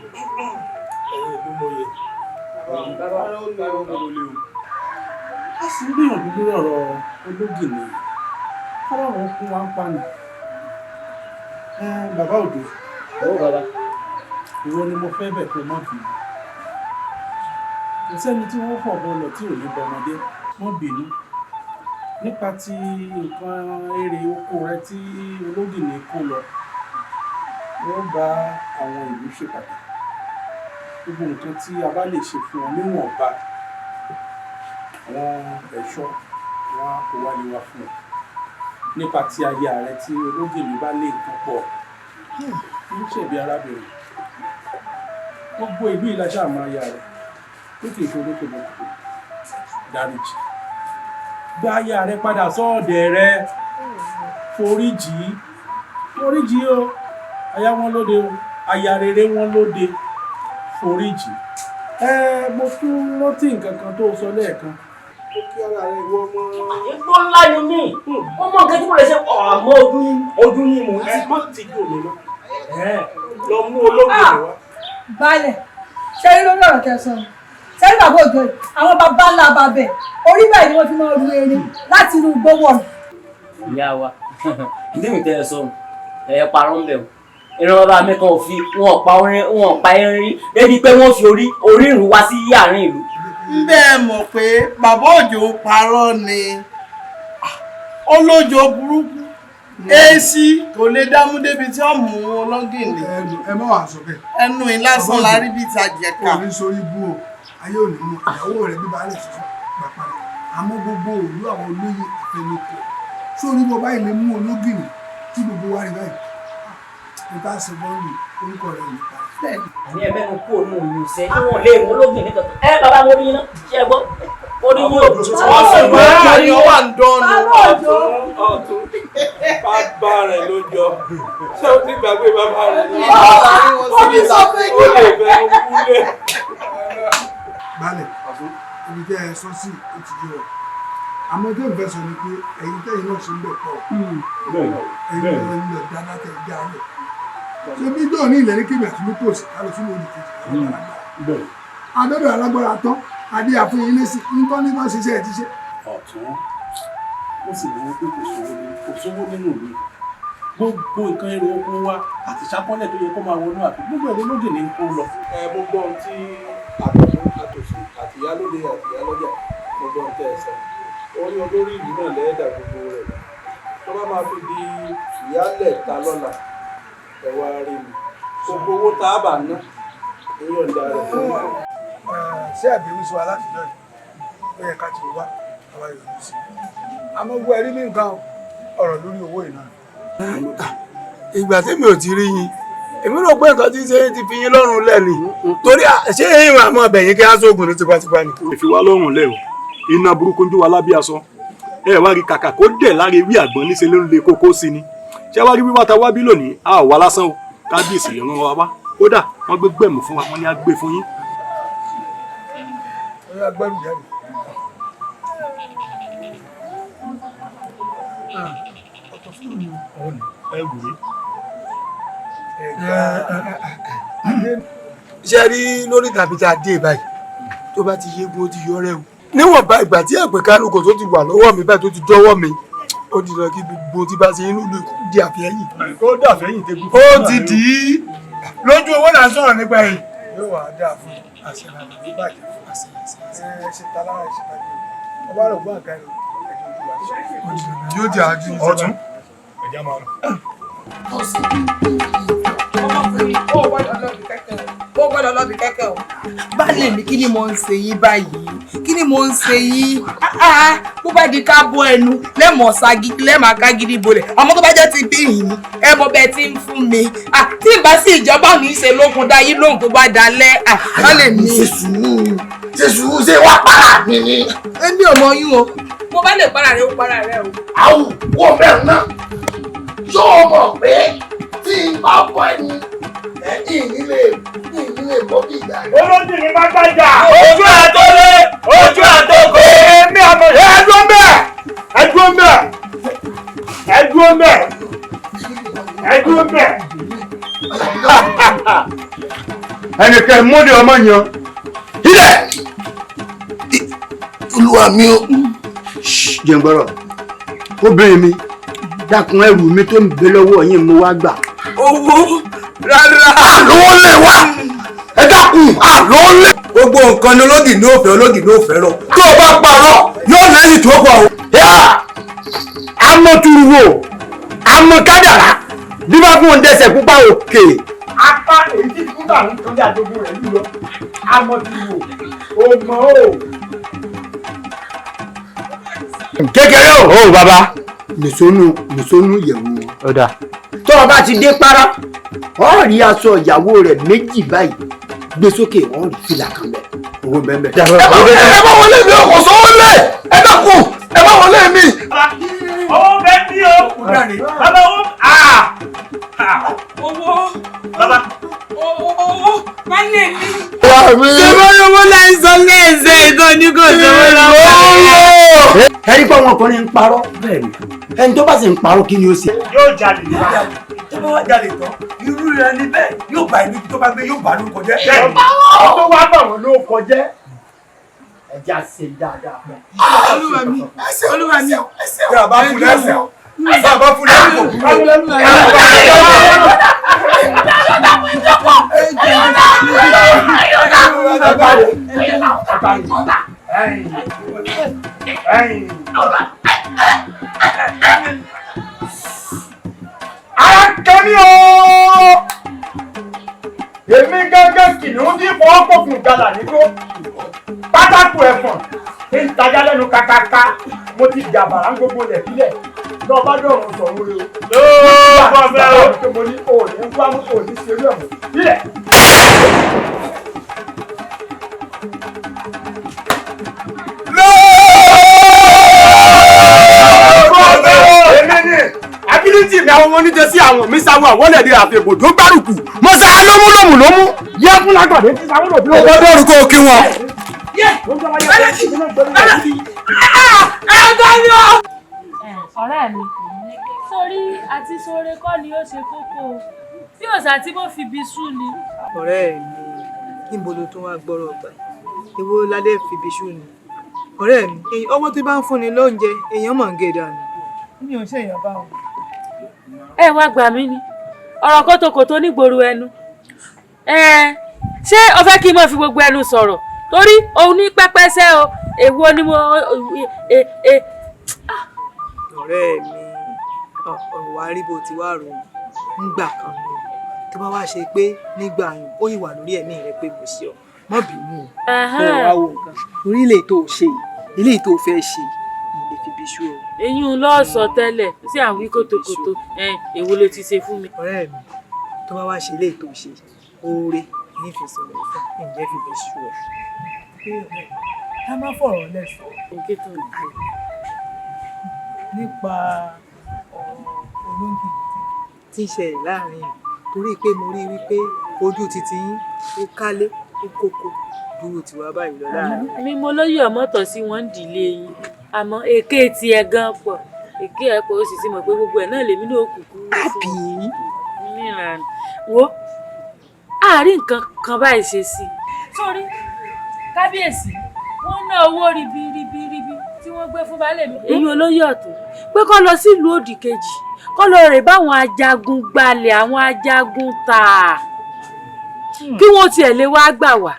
Speaker 16: a sì ń gbìyànjú lórí ọ̀rọ̀ ológìnní fọlọ́run kún wa ń pa ni. bàbá òjò ìwọ ni mo fẹ́ bẹ̀ kó má fi kò sẹ́ni tí wọ́n fọ̀ bọ́ọ̀lọ̀ tí ò ní bọmọdé wọ́n bínú nípa ti nǹkan èrè oko rẹ tí Ológìní kó lọ wọ́n bá àwọn ìlú ṣe pàtàkì gbogbo nǹkan tí a bá lè ṣe fún wọn níwọ̀nba àwọn ẹ̀ṣọ́ wọn kò wálé wá fún ọ nípa ti aya rẹ tí Ológìní bá lè nǹkan pọ̀ ń ṣẹ̀bi arábìnrin gbogbo ìlú ìlàjà àmọ́ aya rẹ ó kì í ṣe olókòlókò dáríjì gba aya rẹ padà sọ́ọ̀dẹ̀ rẹ foríjì o aya wọn lóde o aya rere wọn lóde foríjì. Mo tún rántí nǹkan kan tó sọ lẹ́ẹ̀kan. Ó kí ara rẹ̀ wọ ọmọ.
Speaker 15: Igbó ńlá ni mí. Ó mọ nǹkan tí mo lè ṣe àmọ́ ojú yín mò ń tì.
Speaker 16: Má ti jù mí lọ. Lọ mú Ológìní wá.
Speaker 4: Baálẹ̀, ṣé rí lórí ọ̀rọ̀ tẹ̀sán? Ṣé rí bàbá òjò yìí? Àwọn bàbá ńlá bàbẹ̀. Orí báyìí ni wọ́n fi máa ru erin láti inú gbówó.
Speaker 15: Ìyá wa, ìdí mi tẹ́ ẹ sọ, ẹ parọ́ ń bẹ̀ o. Ìran bàbá mi kan ò fi wọn pa erin rí débi pé wọ́n fi orí ìrù wá sí àárín ìlú.
Speaker 16: Ń bẹ́ẹ̀ mọ̀ pé bàbá òjò parọ́ ni olójó burúkú èsì kò lè dámú débi tí ó mú Ológìní.
Speaker 7: Ẹ má wàá sọ bẹ́ẹ̀.
Speaker 16: Ẹnu ìlàsàn la rí bí ìtajà ká.
Speaker 7: Kò ní sórí bú o ayé ò ní mú ìyàwó rẹ bí baálé tuntun gbà padà àmọ́ gbogbo òlú àwọn olóyè àfẹnukò sórí bó báyìí lè mú Ológìní tí gbogbo wa rí báyìí nípa ṣe bọ́ọ̀lù orúkọ rẹ̀ nípa.
Speaker 15: Àní ẹgbẹ́ mi kú òun òun ṣe kí wọ́n lè mú Ológìní kankan. Bàbá mo rí iná ṣe é gbọ́ orí yóò
Speaker 16: wọ́n sì gbọ́ ẹ̀rí ọwà ń dánù ọ̀tún bàbá rẹ̀ ló jọ ṣé o ti gbàgbé bàbá rẹ̀ ní ó lè fẹ́ kúlẹ̀.
Speaker 7: Baálẹ̀ ibi tẹ́ ẹ sọ sí ó ti yé ọ àmọ́ tó ń fẹ́ sọ ni pé ẹ̀yin tẹ́yin náà ṣe ń bẹ̀ pọ̀ ẹ̀yin náà ń lọ dáadáa tẹ̀ já lẹ̀ ṣé bí dọ́ọ̀ ní ilẹ̀ ní kébì àti lókè òsì ká lọ sínú òdìkejì adọ́dọ̀ alágbára tán adé àfihàn ilé sí nǹkan nígbà ṣiṣẹ́ ẹ̀ ti ṣe.
Speaker 16: Ọ̀tún ó sì mọ̀ pé kò sówó nínú ìlú gbogbo nǹkan èrò oko wa àti ṣàpọ́nlẹ̀ tó yẹ kó máa wọnú àfi gbogbo ẹ̀ Ológìní ń kó lọ. Mo gbọ́ ohun tí àtòsí àtìyálóde àtìyálọ́jà mo gbọ́ ohun tẹ́ ẹ sọ orí olórí ìlú náà lẹ́ẹ̀dà gbogbo rẹ̀ tó bá máa fi di ìyálẹ̀ ta lọ́la ẹ̀wà rí mi gbogbo owó tá a bá ná èyí ọ̀dà rẹ̀ fún mi.
Speaker 7: Ṣé àbẹ̀wò sọ alátìjọ́ yìí ó yẹ ká ti wá àwa yòókù sí àmọ́ gbọ́ ẹ̀rí ní nǹkan ọ̀rọ̀ lórí owó ìná.
Speaker 1: Ìgbà tí mi ò ti rí yín èmi rò pé nǹkan tí ṣe ti fi yín lọ́rùn lẹ̀ ni torí ṣé ìwọ̀n àmọ́ bẹ̀yìn kí á sóògùn ní tipátipá ni.
Speaker 2: Ìfiwá lọ́rùn lẹ̀ o iná burúkú ń jó wa lábí aṣọ ẹ wá rí kàkà kó dẹ̀ láre wí àgbọn níṣẹ́ ló ń le kókó sí ni ṣé wá rí wíwá ta wá bí lónìí a ò wá lásán o kábíyèsí lè rán wa wá kódà wọ́n gbé gbẹ̀mù fún wa wọ́n ní á gbé fún yín.
Speaker 7: Agbẹ́rù jáde. Ọ̀tọ̀ fún mi.
Speaker 2: Ẹ wù mí.
Speaker 1: Ṣé rí lórí tàbí tá a dé báyìí tó bá ti yégun ó ti yọ rẹ̀ o. Níwọ̀nba ìgbà tí ẹ̀pẹ̀ kálukú tó ti wà lọ́wọ́ mi báyìí tó ti dọ́wọ́ mi ó di lọ kí gbogbo tí bá ṣe inú ìlú di àfẹ́yìn.
Speaker 2: Ó dàfẹ́yìn tẹ́gbù.
Speaker 1: Ó ti dì í lójú owó là ń sọ̀rọ̀ nípa ẹ̀.
Speaker 7: Yóò wá dáa fún àṣẹ náà ní bàjẹ́ fún àṣẹ ṣe ta lára ṣe bàjẹ́ ọba rẹ̀ gbọ́n àgáyé
Speaker 1: yóò di àjú
Speaker 2: ọ̀tún ẹ̀já máa lọ.
Speaker 5: Ó gbọ́dọ̀ lọ bí kẹ́kẹ́ o. Baálé mi kí ni mo ń ṣe yín báyìí? Kí ni mo ń ṣe yín? Bó bá di ká bọ́ ẹnu lẹ́mọ̀ ságídí lẹ́mọ̀ kágídí bolẹ̀. Ọmọ tó bá jẹ́ ti bí yìí ni ẹ mọ bẹ́ẹ̀ tí ń fún mi. Tí n bá sí ìjọba mi ṣe lókun dá yín lóhùn tó bá dalẹ̀. Baálé mi.
Speaker 14: Ṣé sùúrù ṣe wá para mi ni?
Speaker 5: Èmi ò mọ yín o. Mo bá lè para rẹ ó para rẹ o.
Speaker 14: Àwọn wo bẹ́ẹ̀ náà ṣó o mọ̀ pé tí n bá bọ́ ẹni ìnílé bọ́ kí ìgbà rẹ̀.
Speaker 1: Ológìní bá gbàjà ojú ẹ̀ tó lé ojú ẹ̀ tó kó. Èmi àmọ̀ ẹ̀dùn bẹ́ẹ̀ ẹ̀dùn bẹ́ẹ̀ ẹ̀dùn bẹ́ẹ̀ ẹ̀dùn bẹ́ẹ̀. Ẹnìkan múdi ọmọ yan.
Speaker 14: Ilẹ̀ olúwa mi o.
Speaker 13: Jẹ̀ngbọ́rọ̀ obìnrin mi dákun ẹrù mi tó ń gbé lọ́wọ́ yín mo wá gbà.
Speaker 1: Owó rárá.
Speaker 14: Àlọ́ lè wá ẹ dákun àlọ́ lè.
Speaker 1: gbogbo nǹkan ni ológì ní òfẹ́ ológì ní òfẹ́ rọ tó o bá parọ́ yóò lẹ́yìn tó pọ̀ o. amọ̀túrúwò amọ̀kádàrá bí wọ́n fún un dẹ́sẹ̀ pupa òkè.
Speaker 10: apá èyí tí kúndà ń tọ́jú àjogún rẹ̀ lúlọ amọ̀túrúwò òmò o.
Speaker 1: kékeré o bàbá.
Speaker 13: nìsónú ìyẹ̀wò wọn.
Speaker 1: ọ̀dà.
Speaker 13: tó o bá ti dé para ọ rí aṣọ ìyàwó rẹ̀ méjì báyìí gbé sókè ọ rí fìlà kan bẹ owó bẹ́ẹ̀ bẹ́ẹ̀.
Speaker 14: ẹ bá wọlé mi ọkọ̀ sọ́wọ́ lẹ̀ ẹ dákun ẹ bá wọlé mi.
Speaker 16: owó bẹ́ẹ̀ bí o bàbá owó owó bàbá owó máa ń lè mí.
Speaker 9: ṣùgbọ́n owó láì sọ lẹ́ẹ̀sẹ̀ ìtọ́ ní kò sówó lọ́wọ́.
Speaker 13: ẹni pé àwọn ọkùnrin ń parọ́ ẹni tó bá sì ń parọ́ kí ni ó ṣe.
Speaker 16: yóò jalè ní
Speaker 10: báyà tó bá wá jalè tán irú rẹ̀ ní bẹ́ẹ̀ yóò bá ìlú tó bá gbé yóò bá lórúkọ jẹ́.
Speaker 13: tó wá bá wọn ló kọjá ẹja ṣe dáadáa pẹ.
Speaker 9: olúwa mi olúwa mi.
Speaker 10: bí a bá fún lẹ́sẹ̀ bí a bá fún lẹ́sẹ̀ kò kúrò.
Speaker 13: arákẹ́mi o èmi gángan kìnìún tí fọwọ́ pọ̀ fún ìgalà nígbó pátákó ẹ̀fọ̀n tí ń tajà lẹ́nu kákáká mo ti jàbàrà ń gbogbo lẹ̀ sílẹ̀ náà bá dọ̀rùn sọ̀rọ̀ rẹ o.
Speaker 16: lóò bọ́ bẹ́ẹ̀ o.
Speaker 13: mo ní òní ń wá mú òní ṣerú ẹ̀mọ́ sílẹ̀.
Speaker 1: ability mi àwọn oníjẹ sí àwọn mi sáwọ àwọn lẹ́ẹ̀dẹ̀ àfẹ́bò tó gbárùkù mo sá lómúlòmù lómú.
Speaker 13: yẹ fún lágbàdo tí sáwọn òbí
Speaker 1: owó dọ́rùn kó kí wọn.
Speaker 3: ọ̀rẹ́ mi sórí àti sóore kọ́ ni ó ṣe kókó tí òòsà tí mo fi bí sú ni.
Speaker 4: ọ̀rẹ́ mi níbo ló tún wá gbọ́rọ̀ gbà èwo lálẹ́ fi bí sú ni ọ̀rẹ́ mi ọwọ́ tó bá ń fúnni lóúnjẹ èèyàn mọ̀ ń gé dànù mi ò ṣe èèyàn bá wọn.
Speaker 3: ẹ wá gbà mí ni ọ̀rọ̀ kótókótó nígboro ẹnu ṣé o fẹ́ kí n máa fi gbogbo ẹnu sọ̀rọ̀ torí òun ní pẹ́pẹ́sẹ́ o èwo ni mo.
Speaker 4: ọ̀rẹ́ mi ọ̀rọ̀ wa rí bó ti wá rò nígbà kan tó bá wá ṣe pé nígbà yẹn ó yìí wà lórí ẹ̀mí rẹ pé mo ṣe ọ má bínú o bẹ́ẹ̀ wá wo nǹkan torí ilé tó ṣe ilé tó fẹ́ ṣe ilé fi bí ṣú o.
Speaker 3: eyín lọ́ọ̀sọ tẹ́lẹ̀ sí àwọn kótókótó èwo ló ti ṣe fún mi.
Speaker 4: ọ̀rẹ́ mi tó bá wá ṣe ilé tó ṣe oore nífẹ̀ẹ́ sọ̀rọ̀ ìfẹ́ ǹjẹ́ fi bí ṣú ọ. ká má fọ̀rọ̀ lẹ́sọ̀ nípa olóńgbò tí ń ṣẹlẹ̀ láàrin torí pé mo rí wípé ojú titi yín ó kálé ó kókó dúró tiwa báyìí lọ láàrin.
Speaker 3: mi mo lóye ọmọọtọ sí wọn ń dìlé yín àmọ́ èké tiẹ̀ gan pọ̀ èké ẹ pọ̀ ó sì ti mọ̀ pé gbogbo ẹ̀ náà lèmi náà kúkú
Speaker 4: àbí
Speaker 3: níran wo àárín nǹkan kan báyìí ṣe sí i sórí kábíyèsí wọ́n ná owó ribiribi tí wọ́n gbé fún baálé mi. èyí olóyè ọ̀tún pé kó lọ sílùú òdì kejì kó lọ rè báwọn ajagun gbalẹ̀ àwọn ajagun tà kí wọ́n tiẹ̀ lè wá gbà wá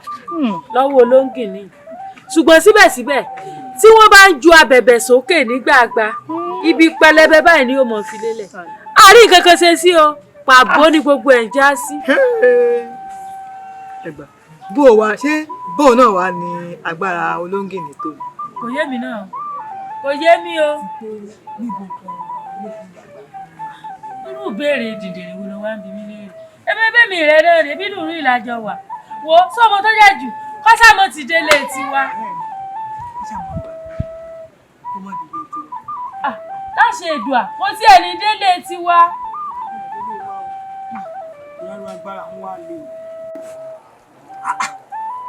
Speaker 3: lọ́wọ́ olóńgìní ṣùgbọ́n síbẹ̀síbẹ̀ tí wọ́n bá ń ju abẹ̀bẹ̀ sókè nígbàgbà ibi pẹlẹbẹ báyìí ni ó mọ̀ fi lélẹ̀ àárín kankan ṣe sí o pàbó ni gbogbo ẹ̀ ń já sí.
Speaker 4: ẹgbà bó o wá ṣé bó o náà wá ní agbára olóńgìní tó.
Speaker 3: kò yé mi náà kò yé mi o. irú ìbéèrè dìndìnrín wo ló wá ń bi mí léèrè ẹbí mi rẹ náà rè bí lùrú ìlàjọ wà wo sọmọ tó yẹ jù kọsàmọ ti délé tiwa. láṣẹ èdùà kò sí ẹni délé tiwa.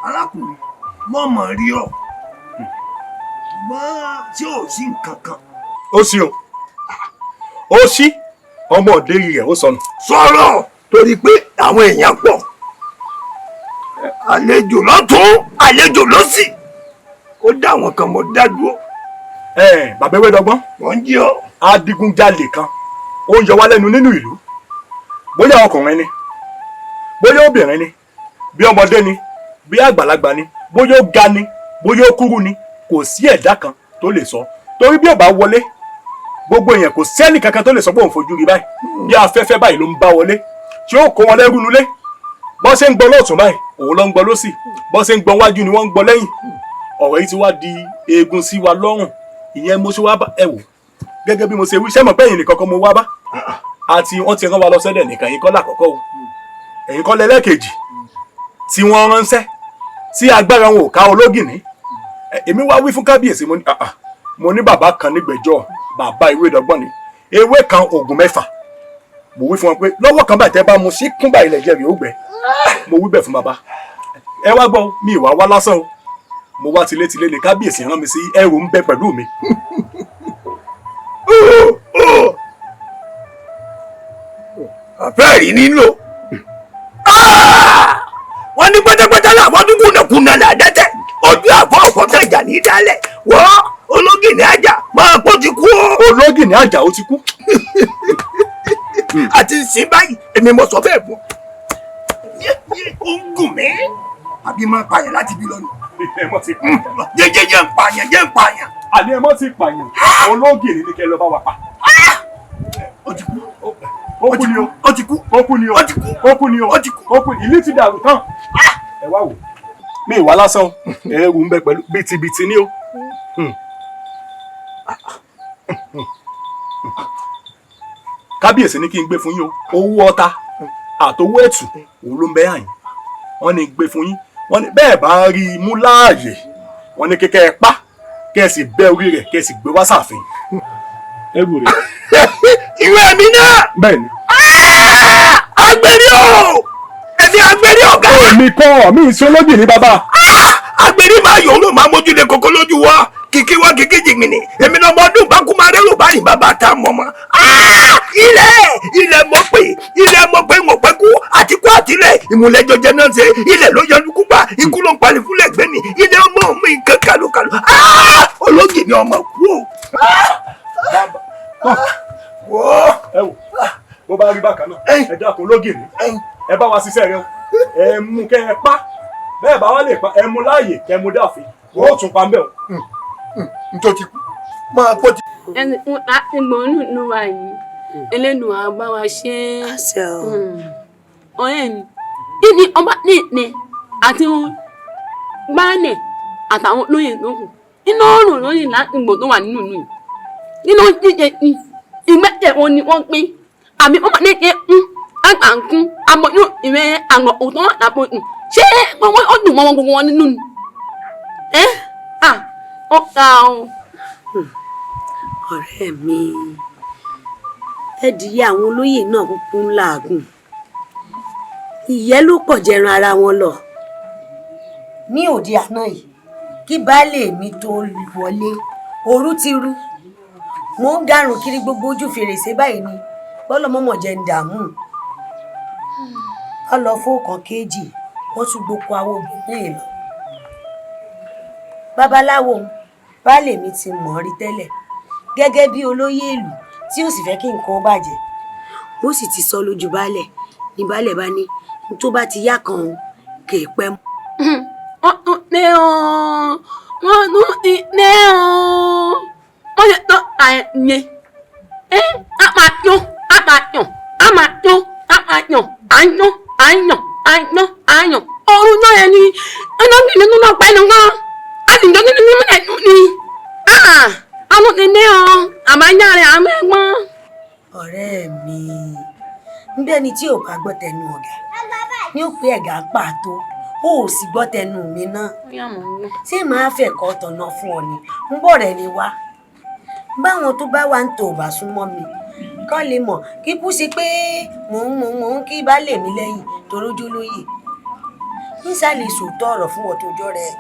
Speaker 14: arákùnrin mọ̀ mọ̀ rí ọ ṣùgbọ́n tí ò sí nǹkan kan.
Speaker 2: ó sí o ó sí ọmọ òde rẹ̀ ó sọnù.
Speaker 14: sọ̀rọ̀ torí pé àwọn èèyàn pọ̀ àlejò lọ́tún àlejò lọ́sì ó dá àwọn kan mọ́ dájú ó.
Speaker 2: bàbá ewé dọ́gbọ́n.
Speaker 14: wọ́n jí ọ.
Speaker 2: adigunjalè kan ó ń yọ wá lẹ́nu nínú ìlú bóyá ọkùnrin ni bóyá obìnrin ni bí ọmọdé ni bí àgbàlagbà ni bóyá ó ga ni bóyá ó kúrú ni kò sí ẹ̀dá kan tó lè sọ torí bí ó bá wọlé gbogbo èèyàn kò sẹ́ni kankan tó lè sọ pé òun fojú rí báyìí bí afẹ́fẹ́ báyìí ló ń bá wọlé tí ó kó wọn lẹ́rú nulẹ̀ bọ́ ṣe ń gbọ́ lọ́tún báyìí òun ló ń gbọ́ lọ́sì bọ́ ṣe ń gbọ́ wájú ni wọ́n ń gbọ́ lẹ́yìn ọ̀rọ̀ yìí ti wá di eegun sí wa lọ́rùn ìyẹn mo ṣe wá bá ẹ wò gẹ́gẹ́ bí mo ṣe wí sẹ́mọ̀ pé ẹ̀yin nìkan kan mo wá bá àti wọ́n ti rán wa lọ sẹ́dẹ̀ nìkan ẹ̀yin kọ́ lákọ̀ọ́kọ́ o ẹ̀yin kọ́ lẹ́lẹ́kejì tí wọ́n ránṣẹ́ tí agbára wọn ò ká Ológìní èmi wá wí fún kábíyèsí mo ní bàbá kan nígbẹ̀jọ́ bàbá ìwé dọ́gbọ́n ni ewé kan oògùn 6 mo wí fún wọn pé lọ́wọ́ kan báyìí tẹ́ bá mu sí kúnbà ilẹ̀ jẹ́ rí ó gbẹ mo wí bẹ̀ fún bàbá ẹ wá gbọ́ mi ìwà wá lásán o mo wá tilétilé ní kábíyèsí rán mi sí ẹrù ń bẹ pẹ̀lú mi.
Speaker 14: àfẹ́rí nílò wọ́n ní pátápátá làwọn dúkú nàkúnà làdẹ́tẹ̀ ojú àfọ́ ọ̀pọ̀tẹ́ ìjà ní ìdálẹ̀ wọ́n Ológìní àjà máa pọ̀ ti kú o.
Speaker 2: Ológìní àjà ó ti kú.
Speaker 14: àti ìsìn báyìí èmi mo sọ bẹ́ẹ̀ fún ó ń gùn mí àbí máa pààyàn láti bí lọ́nà.
Speaker 2: ẹ mọ̀ ti pààyàn.
Speaker 14: jẹ́ ń pààyàn jẹ́ ń pààyàn.
Speaker 2: àní ẹ mọ̀ ti pààyàn Ológìní ní kẹ́ lọ bá wa pa.
Speaker 14: ó ti kú
Speaker 2: ó kú ni o
Speaker 14: ó ti kú
Speaker 2: ó kú ni o
Speaker 14: ó ti kú
Speaker 2: ó kú ni o
Speaker 14: ó ti kú
Speaker 2: ó kú ìlú ti dàrú tán. ẹ wá wò mi ìwà lásán ẹrù ń bẹ pẹ̀lú bìtìbìtì ni o. kábíyèsí ní kí n gbé fún yín o owó ọta àtowó ẹ̀tù òun ló ń bẹ àyìn wọ́n ní gbé fún yín wọ́n ní bẹ́ẹ̀ bá rí i mú láàyè wọ́n ní kékeré pa kẹ́ ẹ sì bẹ́ orí rẹ̀ kẹ́ ẹ sì gbé wá sáàfin ẹrù rẹ̀.
Speaker 14: ìwé mi náà.
Speaker 2: bẹ́ẹ̀ni.
Speaker 14: agbèrè o ẹni agbèrè ọ̀gá.
Speaker 2: èmi kọ́ mi ìṣe Ológìní bàbá.
Speaker 14: agbèrè máa yọ̀ ló máa mójúlé kókó lójú wa kìkì wá kìkì jìgbìnì èmi náà mọ ọdún bákú máa rẹ́rù báyìí bàbá tá a mọ̀ mọ́. ilẹ̀ mọ̀ pé mọ̀ pé kú àtikú àtilẹ̀ ìmùlẹ̀jọjẹ náà ṣe ilẹ̀ ló yọjú kúpa ikú ló ń palẹ̀ fúnlẹ̀ gbẹ́ni ilẹ̀ ọmọ mi nǹkan kálukàlù Ológìní ọmọ kú o.
Speaker 2: ẹ wò bó bá rí bákan náà ẹ dákun Ológìní ẹ bá wa ṣiṣẹ́ rẹ o ẹ mú kẹ́ ẹ pa bẹ́ẹ̀ bá wá lè pa ẹ mú láàyè kẹ́ ẹ mú dáàfin wọ́n ó tún pa ń bẹ̀ o.
Speaker 14: nítorí ti kú máa pọ̀ ti.
Speaker 17: ẹni fún láti gbọ́n nínú wa yìí Elédùà bá wa ṣe ọ̀rẹ́ mi kí ni ọba ní àti baálẹ̀ àtàwọn olóyè tó kù nínú ọ̀rùn lóyè láti gbò tó wà nínú ìlú yìí nínú jíjẹ ìgbẹ́jẹ̀ wọn ni wọ́n pín àbí wọ́n máa ní kí àgbàǹkún àbọ̀yún ìwé àgbọ̀ òtún àpò ṣé wọ́n ó dùn mọ́ wọn gbogbo wọn nínú ni ó ga o.
Speaker 18: ọ̀rẹ́ mi ẹ̀dìyẹ àwọn olóyè náà kúkú ń làágùn ìyẹ́ ló pọ̀ jẹran ara wọn lọ.
Speaker 19: ní òde àná yìí kí baálé mi tó wọlé òru ti rú mo ń dárùn kiri gbogbo ojú fèrèsé báyìí ni bọ́lọ́mọ́mọ́ jẹ́ ń dààmú wọ́n lọ fóòkàn kéèjì wọ́n tún gboko àwọn obìnrin lọ. babaláwo baálé mi ti mọ̀ ọ́ rí tẹ́lẹ̀ gẹ́gẹ́ bí olóyè ìlú tí ó sì fẹ́ kí nǹkan bàjẹ́
Speaker 18: ó sì ti sọ lójú baálẹ̀ ní baálẹ̀ bá ní tó bá ti yá kan kè é pẹ́ mọ́.
Speaker 17: wọ́n tún dé o wọ́n tún ti dé o wọ́n ṣe tán àyè a máa yún a máa yàn a máa yún a máa yàn àyàn àyàn àyàn àyàn ọ̀run náà yẹn ni Ológìní tó náà pẹ́ nìkan a sì jọ nínú mímú ẹ̀dùn ni àwọn ti dé o àbájá rẹ̀ àmẹ́gbọ́n.
Speaker 19: ọ̀rẹ́ mi níbẹ̀ ni tí ò bá gbọ́ tẹnu ọ̀gá ní ó pé ẹ̀gá pàtó ó sì gbọ́ tẹnu mi náà ṣé màá fẹ̀kọ́ tọ̀nà fún ọ ni ń bọ̀ rẹ̀ ni wá báwọn tó bá wà ń tò bá súnmọ́ mi kán lè mọ̀ kíkú sí pé mò ń kí baálé mi lẹ́yìn torójú lóye nísà lè sòótọ́ ọ̀rọ̀ fún ọ tó jọ rẹ̀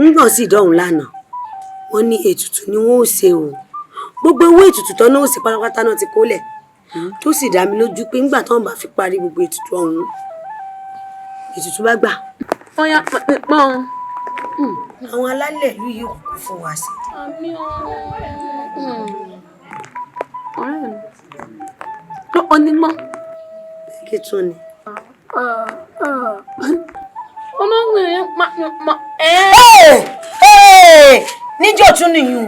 Speaker 18: ńgbọ̀n sì dọ̀hùn lánàá wọ́n ní ètùtù ni wọ́n ò ṣe o gbogbo owó ètùtù tán náà ó sì pátápátá náà ti kólẹ̀ tó sì dá mi lójú pé ńgbà táwọn bá fi parí gbogbo ètùtù ọ̀hún ètùtù bá gbà.
Speaker 17: wọ́n yá pọ́n.
Speaker 19: àwọn alálẹ̀ ìlú yìí kúkú fún wa sí.
Speaker 17: ọ̀rẹ́ mi ló onímọ̀.
Speaker 18: kí tún ni.
Speaker 17: olóńgbìnrin ma
Speaker 19: níjọ́ tún nìyún.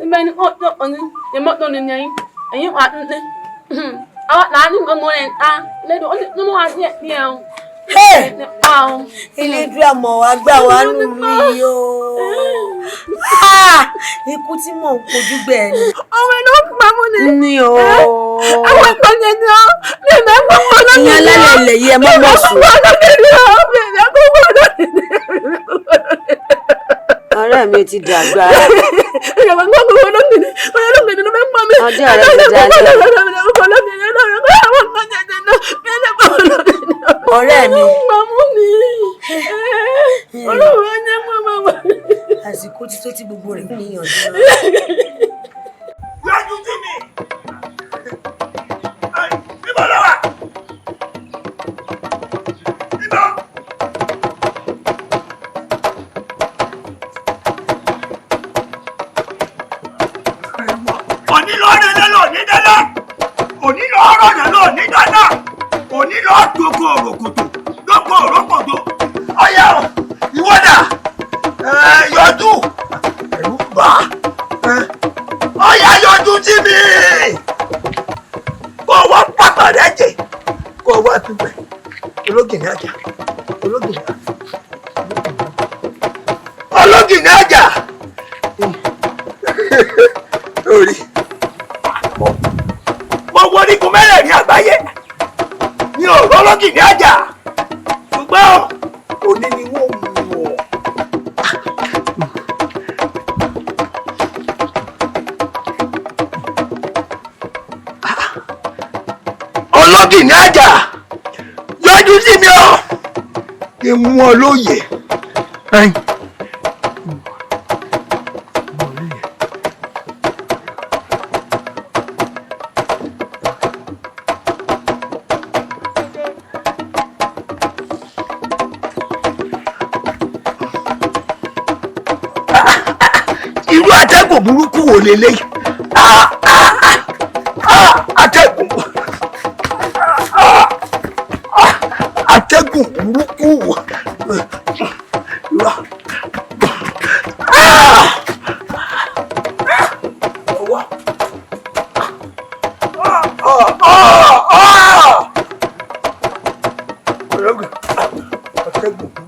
Speaker 17: ibẹ̀ ni ó ní ìmọ́tò ni ẹ̀yìn wà ní àwọn làánú gbogbo rẹ̀ ta lẹ́dọ̀ ó ní mọ́ wá sí ẹ̀pí ẹ̀
Speaker 19: Elédùà àmọ̀ wá gbà wá nù mí o. Ikú tí mò ń kojú gbẹ̀ ni.
Speaker 17: Ọmọ iná pa mú ni.
Speaker 19: Ní o.
Speaker 17: Àwọn ìpàdé ni ó ní ìmọ̀ ẹ̀fọ́ wọn lọ́dún.
Speaker 19: Ìyẹn alálẹ̀ ilẹ̀ yìí ẹ mọ́ mọ́ sùn. Ọ̀rẹ́ mi ti dàgbà.
Speaker 17: Ìyàwó ń gbọ́ olóńgbìn olóńgbìn ló fẹ́ pọ̀ mí.
Speaker 19: Ọjọ́ rẹ̀ ti dalẹ̀. Ọ̀rẹ́ mi. Àsìkò tí tó ti gbogbo rẹ̀ níyànjú.
Speaker 14: Lọ́jú tí mi. Níbo lọ wà? Níbo? Òní lọ rẹ̀ lọ ní dáná. Òní lọ rọ̀ lọ ní dáná. Òní lọ dókò òròkòtò. Dókò òròkòtò. Ọ̀yá ìwọ́dà. Yọjú. Ẹ̀rù bà. Ọ̀yá yọjú sí mi. Kó wá pàpà rẹ̀ jẹ. Kó wá dúpẹ́. Ológìní àjà. Ológìní àjà. Ológìní àjà. Orí. Mo wo orígun mẹ́rẹ̀ẹ̀rin àgbáyé. Mi ò rọ́lọ́gìní àjà. Ṣùgbọ́n òní ni wọ́n mú ọ. Ológìní àjà yọjú sí mi ọ kí n mú ọ lóye. Irú atẹ́gùn burúkú wo leléyìí? Atẹ́gùn burúkú wo?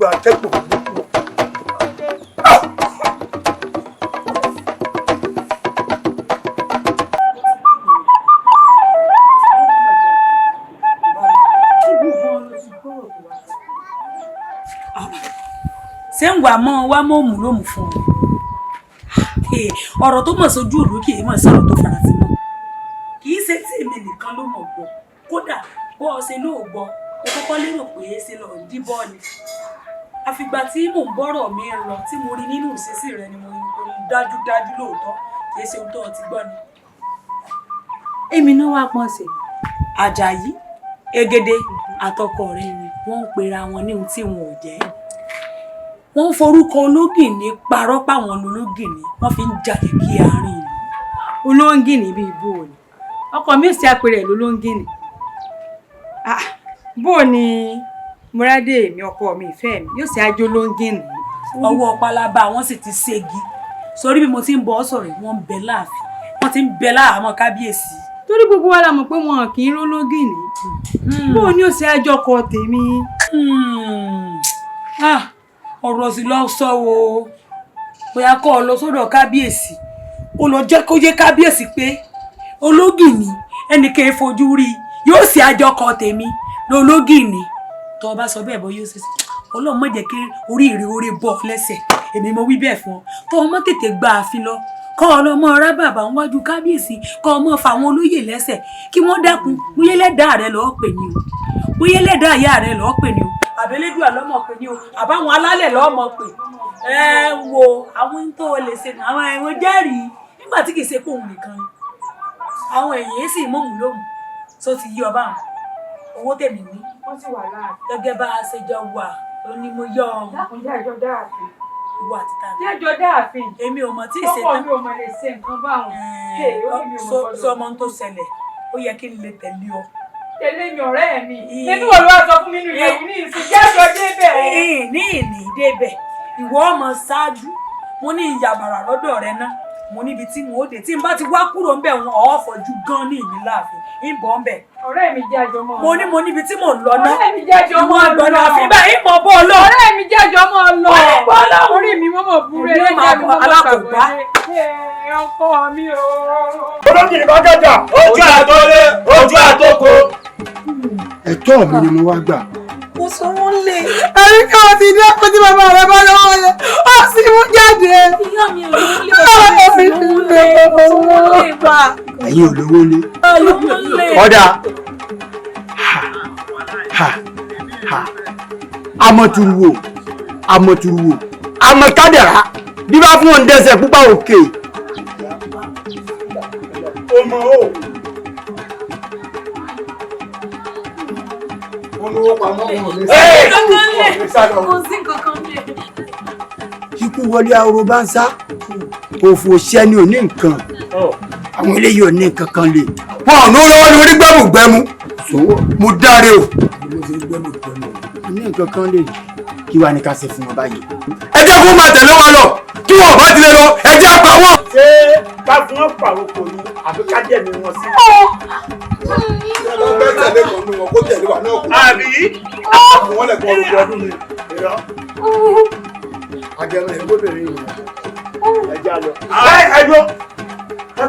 Speaker 14: Atẹ́gùn burúkú.
Speaker 20: Ṣé ń wà mọ́ wá mọ́ òmù lómù fún ọ? Ọ̀rọ̀ tó mọ̀ sójú ìlú kì í mọ̀ sọ̀rọ̀ tó farasin mọ́. Kì í ṣe tí èmi nìkan ló mọ̀ gbọ́. Kódà bó o ṣe lóò gbọ́, o kọ́kọ́ lérò pé ṣe lọ ń díbọ́ ni. Àfìgbà tí mò ń bọ́rọ̀ mi lọ tí mo rí nínú ìṣesí rẹ ni mo rí dájúdájú lóòótọ́ kì í ṣe ohun tó o ti gbọ́ ni. Èmi náà wá pọ́n sí Àjàyí, Egede àtọkọ rẹ̀ ni wọ́n ń pera wọn ní ohun tí wọn ò jẹ́. Wọ́n ń forúkọ ológìní parọ́ páwọn ológìní wọ́n fi ń jalè kí àárín ìlú.
Speaker 21: Olóńgìní bíi bó o ní ọkọ mi ò sí àpẹẹrẹ ìlú olóńgìní. Bó o ní Múrádé mi ọkọ mi ìfẹ́ mi yóò sì ájó olóńgìní.
Speaker 20: Ọwọ́ pálábá wọn sì ti ségi sórí bí mo ti ń bọ́ sọ̀rọ̀ wọ́n ń bẹ láàfin wọ́n ti ń bẹ láàmọ́ kábíyèsí.
Speaker 21: Torí gbogbo wa la mọ̀ pé wọn kì í rólógìní. Bó o ní ò sí àjọkọ tèmi.
Speaker 20: Ọ̀rọ̀ sì lọ sọ o bóyá kọ́ ọ lọ sọ́dọ̀ kábíyèsí ó lọ jẹ́ kó yé kábíyèsí pé ológìní ẹnìkan fojú rí yóò sì àjọkọ tèmi lólógìní tó o bá sọ bẹ́ẹ̀ bọ́ yóò ṣe sí Ọlọ́run má jẹ́ kí oríire oore bọ́ lẹ́sẹ̀ èmi mo wí bẹ́ẹ̀ fún ọ tó o mọ́ tètè gba àfin lọ kọ́ ọ lọ mọ́ ra bàbá níwájú kábíyèsí kọ́ ọ mọ́ fa àwọn olóyè lẹ́sẹ̀ kí wọ́n dákun bóyá lẹ́dàá rẹ lọ́ọ́ pè ní o bóyá lẹ́dàá ìyá rẹ lọ́ọ́ pè ní o àbẹ́lẹ́dùà lọ́mọ pè ní o àbáwọn alálẹ̀ lọ́mọ pè wo àwọn tó o lè ṣe àwọn ẹ̀wọ̀n jẹ́rìí nígbà tí kì í ṣe pé òun nìkan ni àwọn èèyàn sì mọ̀mù lóhùn tó ti yí ọba àwọn owó tèmi ní gẹ́gẹ́ bá a ṣe jọ wà ó ní mo yọ ọ̀hún.
Speaker 21: Dákúnjẹ́ ìjọ dáàfin.
Speaker 20: Ìwọ àti ta ni.
Speaker 21: Jẹ́jọ dáàfin.
Speaker 20: Èmi ò mọ̀ tí ì ṣe tán.
Speaker 21: Ọkọ mi ò mọ̀ lè ṣe nǹkan báwọn.
Speaker 20: Sọ ọmọ tó ṣẹlẹ̀ ó yẹ kí n lè tẹ̀lé ọ. tẹ̀lé mi ọ̀rẹ́ mi. Nínú wo ló wá sọ fún mi nínú ìyẹ̀wò ní ìsìn jẹ́jọ́ débẹ̀.
Speaker 4: Ní ìní débẹ̀, ìwọ ọmọ ṣáájú, mo ní ìyàbàrà lọ́dọ̀ rẹ náà. Mo níbi tí mo dé tí n bá ti wá kúrò ńbẹ̀ wọn ọ̀fọ̀jú gan ní ìní láàfin. Ìbọn ńbẹ̀.
Speaker 20: Ọ̀rẹ́ mi jẹ́jọ́ mọ́.
Speaker 4: Mo níbi tí mò ń lọ náà.
Speaker 20: Ọ̀rẹ́ mi jẹ́jọ́ mọ́.
Speaker 4: Ìwọ gbọ́dọ̀ àfi bẹ́ẹ̀ ìmọ̀ bọ́ lọ.
Speaker 20: Ọ̀rẹ́ mi jẹ́jọ́ mọ́ lọ. Orí mi mọ́mọ́ búrẹ́ lẹ́jọ́ mi mọ́mọ́
Speaker 4: alákòóbá.
Speaker 20: Ọkọ mi o.
Speaker 14: Olókìní kan jẹjà, ojú àtọlé, ojú àtọkọ.
Speaker 7: Ẹ̀tọ́ mi ni mo wá gbà.
Speaker 4: Mo sọ wọ́n lé.
Speaker 5: Ẹ̀rí kí wọ́n ti ní ọkọ̀ tí bàbá rẹ̀ bá lọ́wọ́ rẹ̀, ó sì mú jáde.
Speaker 4: Ìyá mi ò lè bá.
Speaker 7: Ẹ̀yin olówó lé.
Speaker 1: Ọ̀dà amọ̀tùrùwò amọ̀kádàrá bí bá fún òun dẹ́sẹ̀ púpà òkè.
Speaker 14: Ọmọ o. Olówó pamọ́ ọmọ mi.
Speaker 4: Kò sí kankan lé.
Speaker 13: Kíkú wọlé ahoro bá ń sá. Òfò ṣẹ́ni ò ní nǹkan. Àwọn eléyìí ò ní nǹkan kan lè.
Speaker 1: Wọn ò ní lọ́wọ́ ni mo ní gbẹ́mùgbẹ́mú. Mo dáre o.
Speaker 13: Ní nǹkan kan lè. Kí wàá ní ká ṣe fún wọn báyìí?
Speaker 1: Ẹ jẹ́ kó máa tẹ̀lé wa lọ. Kí wọn bá tilẹ̀ lọ, ẹ jẹ́ pa wọ́n.
Speaker 14: Ṣé ká fún wọn pàrokò ni àbí ká jẹ̀mí wọn sí?
Speaker 7: Bẹ́ẹ̀ tẹ̀lé kan ní wọn kó tẹ̀lé wa náà kú.
Speaker 14: Àbí?
Speaker 7: Fún wọn lẹ̀kọ́ orúkọ ọdún mi. Agẹmọ ẹ̀ gbọ́dọ̀ rí ìwọ̀n. Ẹ já lọ.
Speaker 14: Ẹ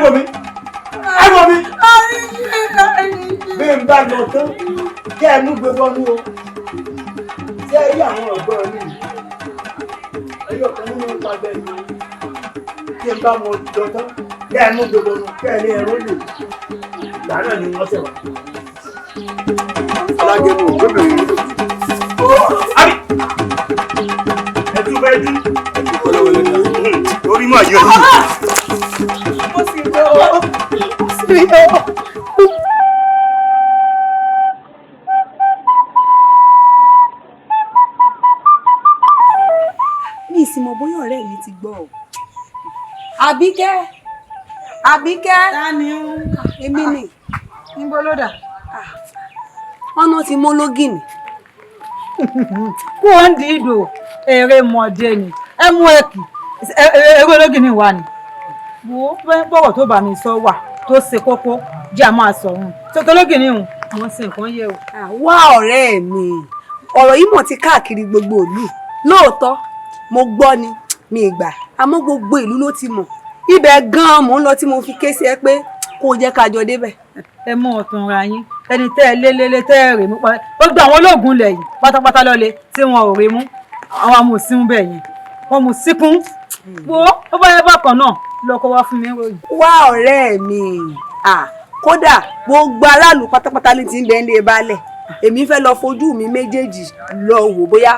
Speaker 14: wo mi. Bí n bá lọ tán, kẹ́ ẹ mú gbogbo ọdún o. Ṣé ẹ rí àwọn ọ̀gbọ́n mi? Ẹyọ kan nínú ìpàdé mi. Bí n bá mọ lọ tán, kẹ́ ẹ mú gbogbo ọdún, kẹ́ ẹ ní ẹ̀rọ lè. Ìgbà náà ni wọ́n ṣẹ̀ wá.
Speaker 7: Alágẹmọ ò gbọ́dọ̀ rí ìwọ̀n.
Speaker 14: Ẹ tún fẹ́ dún. Orí mọ̀ yọ yìí.
Speaker 4: Ó sì lọ.
Speaker 5: Ní ìsìnmọ̀ bóyá ọ̀rẹ́ mi ti gbọ́. Àbíkẹ́. Ta ni ó? Èmi ni.
Speaker 4: Níbo ló dà?
Speaker 5: Ọ̀nà ti mọ́ lógìnì.
Speaker 4: Kó ń di ìdò èrè mọ̀dé ni. Ẹ mú ẹ̀kì. Ewé lógìnì wà ní. Wo bọ̀wọ̀ tó bá mi sọ wà tó ṣe kókó jẹ́ a máa sọ ohun. Tó lógìnì hùn, mo ṣe nǹkan yẹ o.
Speaker 5: Wá ọ̀rẹ́ mi. Ọ̀rọ̀ yìí mọ̀ ti káàkiri gbogbo ìlú. Lóòótọ́, mo gbọ́ ni, mi ìgbà. Àmọ́ gbogbo ìlú ló ti mọ̀. Ibẹ̀ gan-an mò ń lọ tí mo fi ké sí ẹ pé kó jẹ́ ká jọ débẹ̀.
Speaker 4: Ẹ mú ọ̀tún ra yín. Ẹni tẹ́ ẹ lélẹ́lẹ́ tẹ́ ẹ rè mú pa. Ó gba àwọn olóògùn ilẹ̀ yìí pátápátá lọ́lẹ̀ tí wọn ò rè mú. Àwọn amòsín bẹ̀ yẹn. Wọ́n mú síkún. Wo ó bá yẹ bákan náà lọ́kọ́ wá fún mi ròyìn.
Speaker 5: Wá ọ̀rẹ́ mi. Kódà gbogbo aráàlú pátápátá ní ti ń bẹ ní balẹ̀. Èmi fẹ́ lọ fojú mi méjèèjì lọ wò bóyá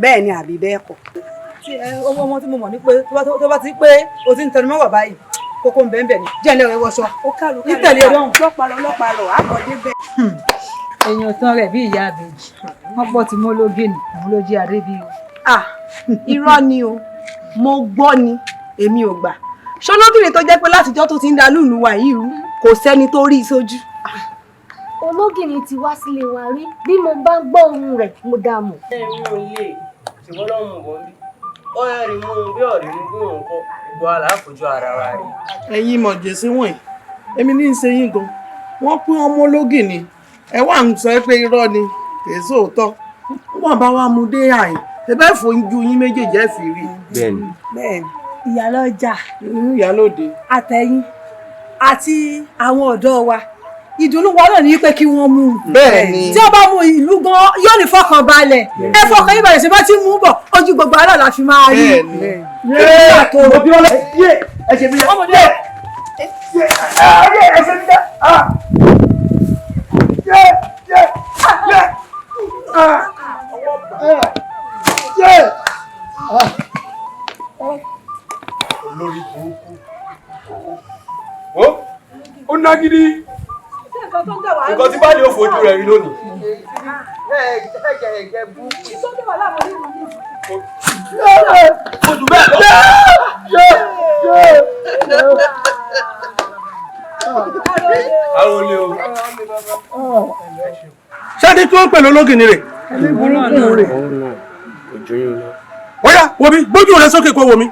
Speaker 5: bẹ́ẹ̀ ni àbí bẹ́ẹ̀ kọ́.
Speaker 4: Ọmọ tí mo mọ̀ ní pé tó bá ti pé o ti ń tẹnu mọ́wọ̀ báyìí kókó ń bẹ́ẹ̀ ní jẹ́ ilé rẹ̀ wọṣọ.
Speaker 5: Ó kàrò
Speaker 4: nítẹ̀lé ọdún.
Speaker 5: Lọ́pàá àkọ́dé bẹ́ẹ̀.
Speaker 4: Èèyàn tán rẹ̀ bí ìyá àbèjì. Wọ́n pọ̀ tí mo ló gé ni, òun ló jí adé bí o.
Speaker 5: Irọ́ ni o, mo gbọ́ ni, èmi ò gbà. Ṣọlọ́bìnrin tó jẹ́ pé látijọ́ tó ti ń da lùlù wa yìí rú, kò sẹ́ni tó rí i sójú.
Speaker 6: Ológìní ti wá sílé wa rí, bí mo bá gbọ́ ohùn rẹ̀ mo dá mọ̀.
Speaker 15: Ẹ̀mí ò lè ṣùgbọ́n lọ́mù bọ́ bí. Ó yẹ rí mú bí ọ̀rí mú bí òun kọ́ gbogbo àlàáfojú ara wa rí.
Speaker 16: Ẹ̀yin mọ̀jẹ̀sí wọ̀nyí, èmi ní í ṣe yín gan. Wọ́n pín ọmọ ológìní. Ẹ wá ń sọ pé irọ́ ni, kì í sòótọ́. Wọ́n bá wa mú dé àyìn. Ẹ bẹ́ẹ̀ fojú yín méjèèjì ẹ̀ fi rí.
Speaker 5: Bẹ́ẹ̀ni.
Speaker 4: Ìyálọ́jà.
Speaker 16: Ìyálóde.
Speaker 4: Àtẹ̀yìn àti àwọn ọ̀dọ́ wa. Ìdùnnú wa náà ní pé kí wọ́n mú un.
Speaker 16: Bẹ́ẹ̀ni.
Speaker 4: Tí ó bá mú ìlú gan yóò ní fọkàn balẹ̀. Ẹ fọkàn yín balẹ̀ ṣe bá ti mú bọ̀ ojú gbogbo ara la fi máa rí.
Speaker 14: Mo bí wọn lọ yé ẹsẹ̀ mi lẹ. Ọmọdé ẹsẹ̀ mi lẹ.
Speaker 7: Olórí burúkú. Ó ná gidi.
Speaker 12: Nǹkan tí bá ní ó fojú rẹ̀ rí lónìí. Ojú bẹ́ẹ̀ lọ. Àwọn olè o.
Speaker 16: ẹni tí wọ́n ń pè lólógìnní rẹ̀.
Speaker 7: ẹni burúkú rẹ̀.
Speaker 16: Ó yá wo mi gbójú rẹ sókè kó wo mi.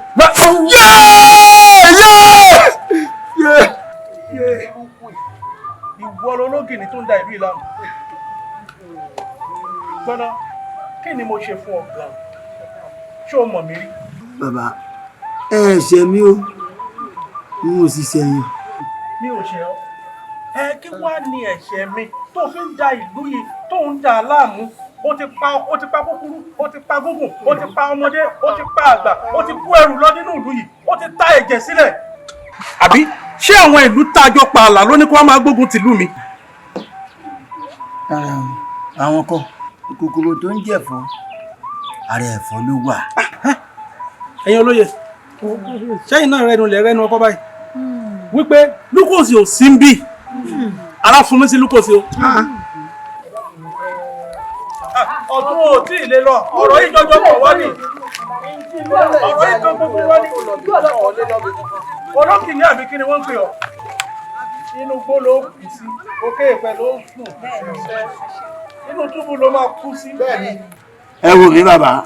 Speaker 16: Ìwọ lológìnní tó ń da ìlú ìlànà. Gbọ́dọ̀ kí ni mo ṣe fún ọ gan? Ṣé o mọ̀ mí rí?
Speaker 13: Bàbá ẹ ṣe mí o n ò sì ṣẹ̀yìn.
Speaker 16: Mi ò ṣe ọ́. Kí wá ní ẹ̀ṣẹ̀ mi tó fi ń da ìlú yìí tó ń dà láàmú? Ó ti pa kúkúrú, ó ti pa gúngùn, ó ti pa ọmọdé, ó ti pa àgbà, ó ti kó ẹrù lọ nínú ìlú yìí, ó ti ta ẹ̀jẹ̀ sílẹ̀. Àbí ṣé àwọn ìlú tájọ pa àlà ló ní kí wọ́n máa gbógun tìlú mi?
Speaker 13: Àwọn kan kòkòrò tó ń jẹ̀fọ́ ara ẹ̀fọ́ ló wà.
Speaker 16: Ẹ̀yin olóye sẹ́yìn náà rẹnu ọkọ báyìí wípé lúkòsì ò sí ń bì ara fún mi sí lúkòsì o. Ọdún ò tí ì lè lọ ọ̀rọ̀ yìí jọjọ pọ̀ wá ní ọ̀rọ̀ yìí jọjọ pọ̀ wá ní olókìní àbí kí ni wọ́n ń pè ọ́ inú gbó ló kù sí òkè ìpẹ́ ló sùn inú túbú ló máa kú sí.
Speaker 13: Ẹ wò mí bàbá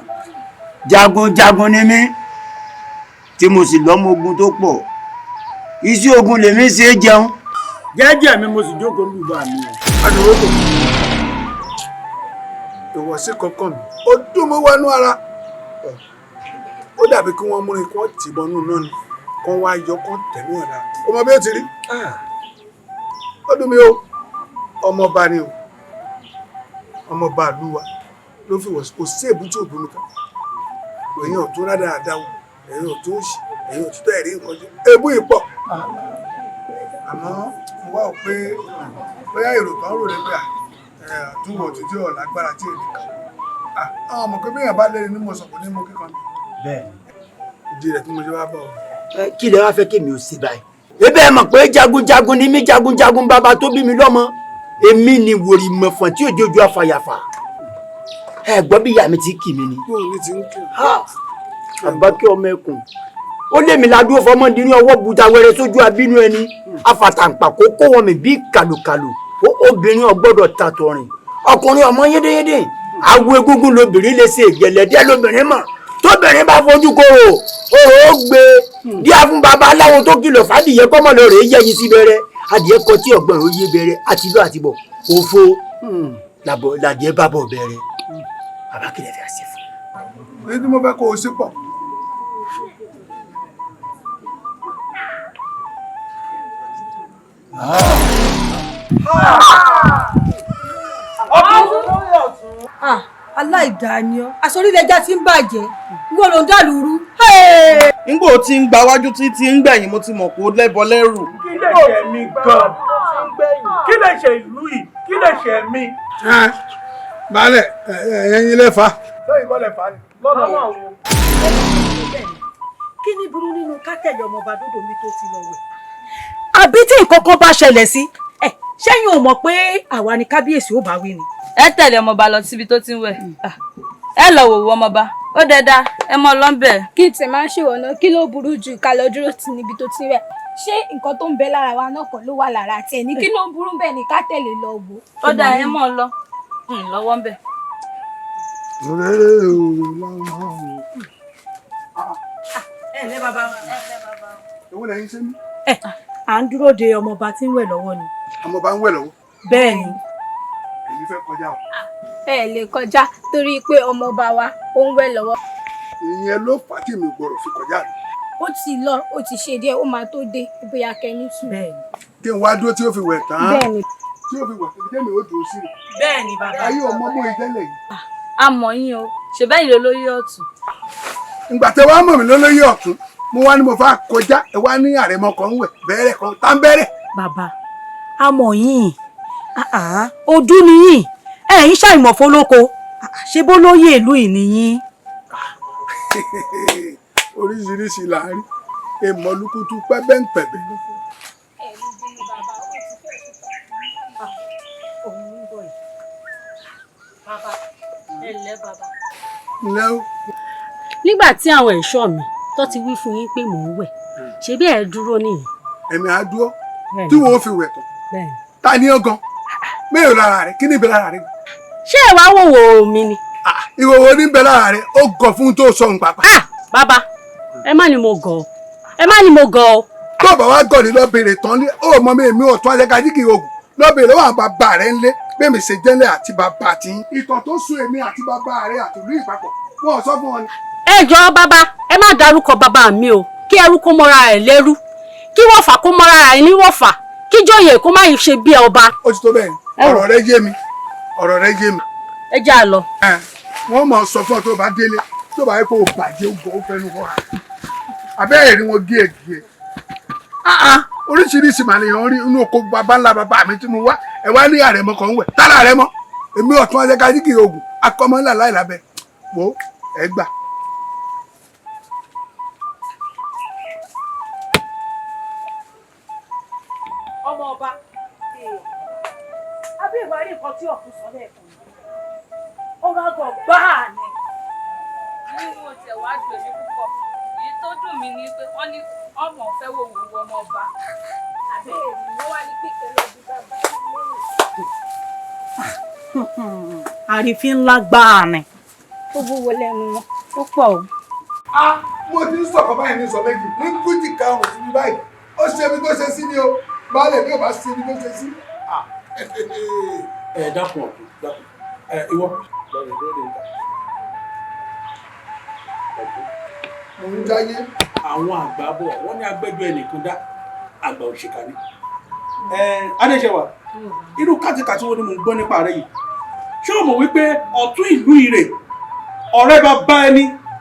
Speaker 13: jagunjagun ni mí tí mo sì lọ́mọ ogun tó pọ̀ iṣẹ́ ogun lèmi ṣe é jẹun jẹ́jẹ́ mi mo sì jókòó lùbà mi.
Speaker 7: àdúrótò ìwọ̀sí kankan mi ó dùn mọ́ wánú ara ó dàbí kí wọ́n múrin kí wọ́n tì bọnú náà ni kí wọ́n wá yọ kán tẹ̀mí ọ̀la ọmọ bí ó ti rí ó dùn mí o ọmọọba ni o ọmọọba àlúwa ló fi wọ̀sí kò sí èbúté òbí mi kan èyàn ò tún rádaràda o èyàn ò tún òṣì èyàn ò tún tẹ̀ rí nǹkan jù ebú ìpọ̀ àmọ́ mo wá ò pé bóyá èrò kan rò lé pé àtúwọ̀ títí ọ̀ lágbára tí èdè kan àwọn ọmọ pé bíyàn bá lẹ́ni ní mo sọ kò ní mo kíkan
Speaker 13: bẹ́ẹ̀
Speaker 7: ìdí rẹ̀ tí mo ṣe wá bọ̀.
Speaker 13: Kí lẹ wá fẹ́ kí mi ò sí báyìí. Ebe ẹ mọ̀ pé jagunjagun ni mí jagunjagun bàbá tó bí mi lọ́mọ èmi ni wòrì mọ̀fọ̀n tí òjòjú afàyàfà ẹ gbọ́ bí ìyá mi ti kì mí ni. Àbákẹ́ ọmọ ẹkùn ó lé mi ládùúgbò fọmọdínrín ọwọ́ buta wẹrẹ sójú abínú ẹni afàtàǹpà kó kó wọn mi bí kàlùkàlù obìnrin ọgbọ́dọ̀ tàtọ̀rìn ọkùnrin ọmọ yédéyédé awo egúngún lobìnrin lè ṣe ìgẹ̀lẹ̀dẹ́ lobìnrin mọ̀ tóbìnrin bá fojú kóró òrò ó gbé díà fún baba aláwo tó kìlọ̀ fàdìyẹ kọ́mọ lọ rèé yẹ́yin sí bẹ̀rẹ̀ adìyẹ kọ tí ọgbọ̀n ó yé bẹ̀rẹ̀ àti lọ àti bọ̀ òfo làdìyẹ bá bọ̀ bẹ̀rẹ̀ àbákẹ́lẹ́ fi àṣẹ fún.
Speaker 7: èyí tí mo fẹ́ kó o sí pọ̀.
Speaker 4: Aláìdáníọ́ aṣorílẹ̀já ti ń bàjẹ́ gbọ́ ló ń dàlúrú.
Speaker 8: Ngbò tí ń gba wájú tí ti ń gbẹ̀yìn mo ti mọ̀ pé ó lẹ́bọ lẹ́rù.
Speaker 16: Kí lè ṣe mí gan? Kí lè ṣe ìlú yìí? Kí lè ṣe mí?
Speaker 7: Baálẹ̀ ẹ̀yin lè fa.
Speaker 16: Lẹ́yìn kọ́ lè fa ni lọ́nà wọn.
Speaker 4: Kí ni burú nínú kátẹ̀lẹ̀ ọmọọba dúdú mi tó ti lọ wẹ̀? Àbí tí nǹkan kan bá ṣẹlẹ̀ sí ṣẹ́yìn ò mọ̀ pé àwa ni kábíyèsí ó bá wí ni.
Speaker 22: Ẹ tẹ̀lé ọmọọba lọ síbi tó ti ń wẹ̀. Ẹ lọ wò wò ọmọọba ó dẹdá ẹ mọ lọ́nbẹ̀.
Speaker 23: Kí n tẹ̀ máa ń ṣèwọ̀nà kí ló burú ju ká lọ dúró tì níbi tó ti rẹ̀. Ṣé nǹkan tó ń bẹ lára wa náà kọ́ ló wà lára tiẹ̀ ní kí ló ń burú bẹ́ẹ̀ ni ká tẹ̀lé lọ wò.
Speaker 22: Ó dà ẹ mọ̀ lọ lọ́wọ́ ń bẹ̀.
Speaker 4: Ẹ ǹlẹ́ bàbá.
Speaker 7: Èwo lẹ́yìn ṣe mí.
Speaker 4: À ń dúró de ọmọọba tí ń wẹ̀ lọ́wọ́ ni.
Speaker 7: Ọmọọba ń wẹ̀ lọ́wọ́.
Speaker 4: Bẹ́ẹ̀ ni.
Speaker 7: Èyí fẹ́ kọjá o.
Speaker 23: Ẹ lè kọjá torí pé ọmọọba wa ó ń wẹ̀ lọ́wọ́.
Speaker 7: Ìyẹn ló fà á tí mi gbọ́dọ̀ fi kọjá rẹ̀.
Speaker 23: Ó ti lọ ó ti ṣe díẹ̀ ó máa tó dé bóyá kẹ́ni sùn.
Speaker 4: Bẹ́ẹ̀ni.
Speaker 7: Kí n wá dúró tí ó fi wẹ̀ tán.
Speaker 23: Bẹ́ẹ̀ni.
Speaker 7: Tí ó fi wẹ̀ tán tẹ́mi ó dùn sí i.
Speaker 4: Bẹ́ẹ̀ni bàbá.
Speaker 7: Ayé ọmọ mú ìtẹ́lẹ̀ yìí.
Speaker 22: A mọ̀ yín o ṣèbẹ́yìn lólóyè ọ̀tún.
Speaker 7: Ìgbà tẹ wá mọ̀ mí lólóyè ọ̀tún mo wá ní mo fà kọjá ẹ wá ní àrẹ̀mọ kan wẹ̀ bẹ̀rẹ̀ kan tá ń bẹ̀rẹ̀.
Speaker 4: Bàbá a mọ̀ yín ojú ni yín ẹ̀yin ṣàìmọ̀ fọlọ́kọ ṣe bó lóye ìlú ìníyín.
Speaker 7: Oríṣiríṣi là ń rí èèmọ̀ lukutu pẹ́bẹ́ǹpẹ̀bẹ́. Ǹlẹ́ o.
Speaker 24: Nígbà tí àwọn ẹ̀ṣọ́ mi tó ti wí fún yín pé mò ń wẹ̀ ṣé bí ẹ dúró nìyí.
Speaker 7: Ẹ̀mí á dúró tí wọ́n fi wẹ̀ tán. Ta ni ó gan? Mélòó lára rẹ̀? Kí ni ìbẹ̀ lára rẹ̀?
Speaker 24: ṣé ẹ wá wòwò mi ni.
Speaker 7: ìwòwò ní bẹ lára rẹ ó gọ̀ fún tó sọ ń pàpà.
Speaker 24: bàbá ẹ má ní mo gọ̀ ẹ má ní mo gọ̀ o.
Speaker 7: tó bá wá gọ̀ ní lọ́bẹ̀rẹ̀ tán ní ó mọ mi èmi ọ̀tún ajẹ́kájí ogun lọ́bẹ̀rẹ̀ wà bàbá rẹ̀ ńlé bẹ́ẹ̀ mi ṣe jẹ́lẹ̀ àti bàbá tí. ìtàn tó sún èmi àti bàbá rẹ̀ àtòlú ìpapọ̀ wọn ò sọ fún wọn ni.
Speaker 24: ẹ jọ̀ọ́ bàbá ẹ má dárúkọ bàbá mi o kí ẹrú kó mọ́ra ẹ̀ lẹ́rú kí wọ́fà kó mọ́ra ẹ̀ ní wọ́fà kí jòyè kó má ṣe bí ọba.
Speaker 7: ó ti tó bẹ́ẹ̀ ni ọ̀rọ̀ rẹ yé mi ọ̀rọ̀ rẹ yé mi.
Speaker 24: ẹ já lọ.
Speaker 7: wọ́n mọ̀ sọ fún ọ tó bá délé tó bá yẹ kó o bàjẹ́ ó fẹnu kọ́ abẹ́rẹ́ ni wọ́n gé ẹ̀gẹ́ oríṣiríṣi màlẹ́yàn rí inú oko bàbá ńlá bàbá mi tí mo wá ẹ̀ wá ní àrẹ̀mọ kan wẹ̀ tálà àrẹ̀mọ èmi ọ̀tún ajẹ́kájí kì í ogun akọ́mọ ńlá láì lábẹ́ wo ẹ gbà.
Speaker 20: ọmọ ọba abẹ́ ìwà rí nǹkan tí ọ̀fun sọ lẹ́ẹ̀kan ọ̀rọ̀ àgọ̀ gbáà ni.
Speaker 22: nínú ọ̀tẹ̀ wá dùn mí púpọ̀ èyí tó dùn mí ni pé wọ́n ní ọmọ fẹ́ wo òwú ọmọ ọba àbẹ́ èmi ló wá ní pípẹ́ lọ́dún bàbá
Speaker 20: àrífín ńlá gbáà ni.
Speaker 23: ó wúwo lẹ́nu wọn ó pọ̀ o.
Speaker 7: mo ti ń sọ̀kọ̀ báyìí ní sọ méjì ní kújì karùn-ún sí mi báyìí ó ṣe ibi tó ṣe sí ni o baálé bí o bá ṣe ibi tó ṣe sí.
Speaker 16: dákun ìwọ lọ́rọ̀ lórí ìta.
Speaker 7: mo ń jáyé.
Speaker 16: àwọn àgbà bọ̀ wọ́n ní agbẹ́jọ́ ẹnìkan dá àgbà òṣìkà ni. Adéṣẹwà irú kátìkàtì wo ni mò ń gbọ́ nípa rẹ yìí ṣé o mọ̀ wípé ọ̀tún ìlú Ìrè ọ̀rẹ́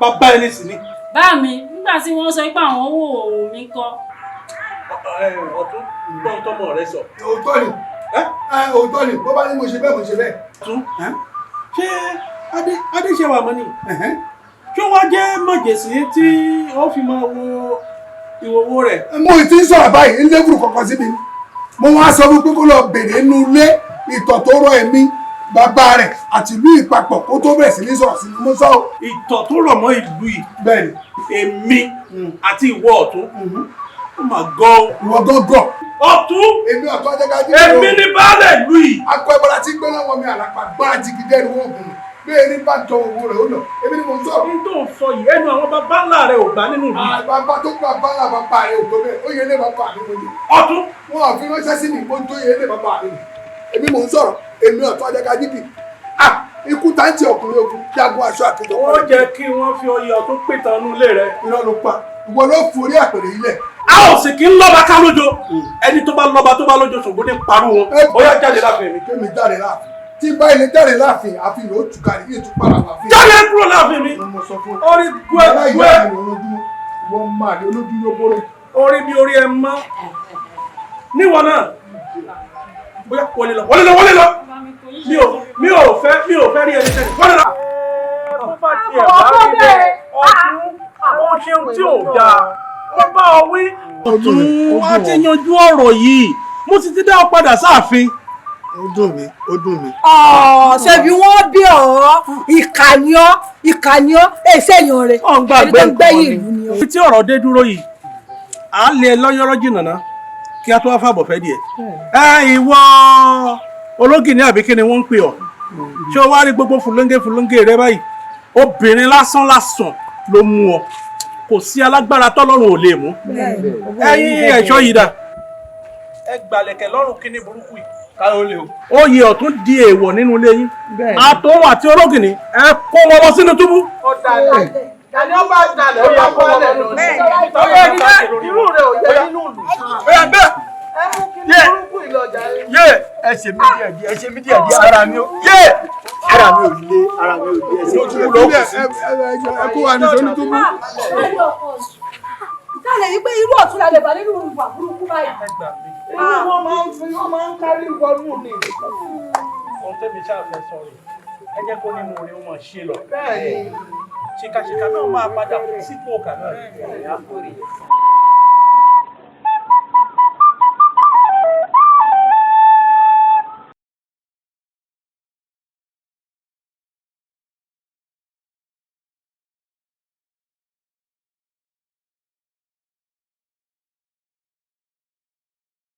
Speaker 16: bàbá ẹni sì ni.
Speaker 24: bá mi nígbà tí wọ́n sọ pé àwọn wò ó mi kọ́.
Speaker 16: ọ̀tún gbọ́n tọ́mọ rẹ sọ.
Speaker 7: òótọ́ ni bó bá ní mo ṣe bẹ́ẹ̀ mo ṣe bẹ́ẹ̀.
Speaker 16: ṣé Adéṣẹwà mọ́ ni kí wọ́n jẹ́ mọ̀jẹ̀sí tí ó fi máa wo ìwòwò rẹ̀.
Speaker 7: mo ti ń sọ̀rọ̀ báyìí ń léwùrù kankan síbi ni mo wá sọ wípé kó lọ bèrè inú ilé ìtọ̀ tó rọ ẹ̀mí bàbá rẹ̀ àti ìlú ìpapọ̀ kó tó bẹ̀rẹ̀ sí ní sọ̀rọ̀ sí ni mo sọ.
Speaker 16: ìtọ̀ tó rọ̀ mọ́ ìlú yìí.
Speaker 7: bẹ́ẹ̀ni.
Speaker 16: èmi àti ìwọ ọ̀tún ó mà gọ́ ọ.
Speaker 7: ìwọ gángan.
Speaker 16: ọ̀tún.
Speaker 7: èmi ọ̀tún ajẹ́kájí.
Speaker 16: èmi ní baálé ìlú yìí.
Speaker 7: akọ ẹbọra tí gbé lọ́wọ́ mi àlàpà gbá àjìgídẹ́ ni wọ́n gùn bí erin bá jọ owó rẹ̀ ó lọ èmi ni mo ń sọ̀rọ̀.
Speaker 16: ní tó ń sọ yìí ẹnu àwọn bàbá ńlá rẹ ò gbà nínú ìlú.
Speaker 7: bàbá tó gba bàbá ńlá bàbá rẹ ò tó bẹ́ẹ̀ ó yẹ ilé bàbá mi mo ní.
Speaker 16: ọ̀tún.
Speaker 7: wọn ò fi ránṣẹ́ sí mi mo tó yẹ ilé bàbá mi èmi mo ń sọ̀rọ̀ èmi ọ̀tún ajẹ́kájí kì ikú táǹtì ọkùnrin ogun jagun aṣọ àkejọ.
Speaker 16: wọ́n jẹ́ kí wọ́n fi oyè ọ̀tún pìtàn inú ilé rẹ̀.
Speaker 7: irọ́ ló pa ìwọ ló forí àpèrè ilẹ̀.
Speaker 16: a ò sì kí ń lọ́ba ká lójó ẹni tó bá lọ́ba tó bá lójó ṣùgbọ́n ní parú wọn ó yá jáde láàfin mi.
Speaker 7: kémi jáde láàfin tí bá ilé jáde láàfin àfihàn ó tù kárí yìí tún padà láàfin.
Speaker 16: jáde kúrò láàfin mi. orí gbé
Speaker 7: wọ́n máa ní olójú yóò bóró.
Speaker 16: orí bí orí ẹ mọ́ níwọ̀n náà bóyá wọlé lọ mi ò fẹ́ rí ẹni tẹ́lẹ̀ wọlé lọ. ó bá tiẹ̀ bá rí bẹ́ẹ̀ ọ̀tún ó ṣeun tí ò dáa ó bá ọ wí. ọ̀tún wá ti yanjú ọ̀rọ̀ yìí mo ti dá ọ padà sáàfin.
Speaker 7: ó dùn mí.
Speaker 4: ṣebí wọ́n bí ìkànnìọ́ èsè èèyàn rẹ̀ ẹni tó ń gbẹ́yìn ìlú ni ọ.
Speaker 16: tí ọ̀rọ̀ dé dúró yìí à ń lé lọ́yọ́rọ́ jìnnà náà kí a tó wá fàbọ̀ fẹ́ díẹ̀. ìwọ ológìní àbí kí ni wọ́n ń pè ọ́ ṣé o wá rí gbogbo fúlóńgé rẹ báyìí obìnrin lásán ló mú ọ kò sí alágbára tọ́lọ́run ò lè mú. ẹ̀yin ẹ̀ṣọ́ yìí dà ẹ gbàlẹ̀kẹ̀ lọ́rùn kíní burúkú yìí. oyè ọ̀tún di èèwọ̀ nínú ilé yín àtòun àti ológìní ẹ kó wọn lọ sínú túbú.
Speaker 8: Dani ọba dalẹ̀ ó yẹ kó wọlé lọ. Ọyọ ẹni bẹ́ẹ̀ irú rẹ̀ ò yẹ nínú ìlú.
Speaker 1: Bẹ́ẹ̀ bẹ́ẹ̀.
Speaker 8: Ẹ mú kí ní burúkú ìlọjà rẹ̀.
Speaker 1: Yé ẹ ṣe mí díẹ̀ ara mi ó. Yé ara mi ò lé ẹ ṣe kí ló kù sí.
Speaker 7: Ẹ kó wa ní sọ́ni tó mú.
Speaker 4: Ìtàlẹ̀ yìí pé irú ọ̀tún la lè bá nínú ìwà burúkú báyìí.
Speaker 8: Inú wọn máa ń kárí wọnú ni.
Speaker 16: Ohun tẹ́mi ṣáà fẹ́ sọ rè ẹ jẹ́ kó nínú orin wọn ṣe lọ.
Speaker 8: Bẹ́ẹ̀ni.
Speaker 16: Ṣìkàṣìkà náà máa padà sípò ọ̀kà náà.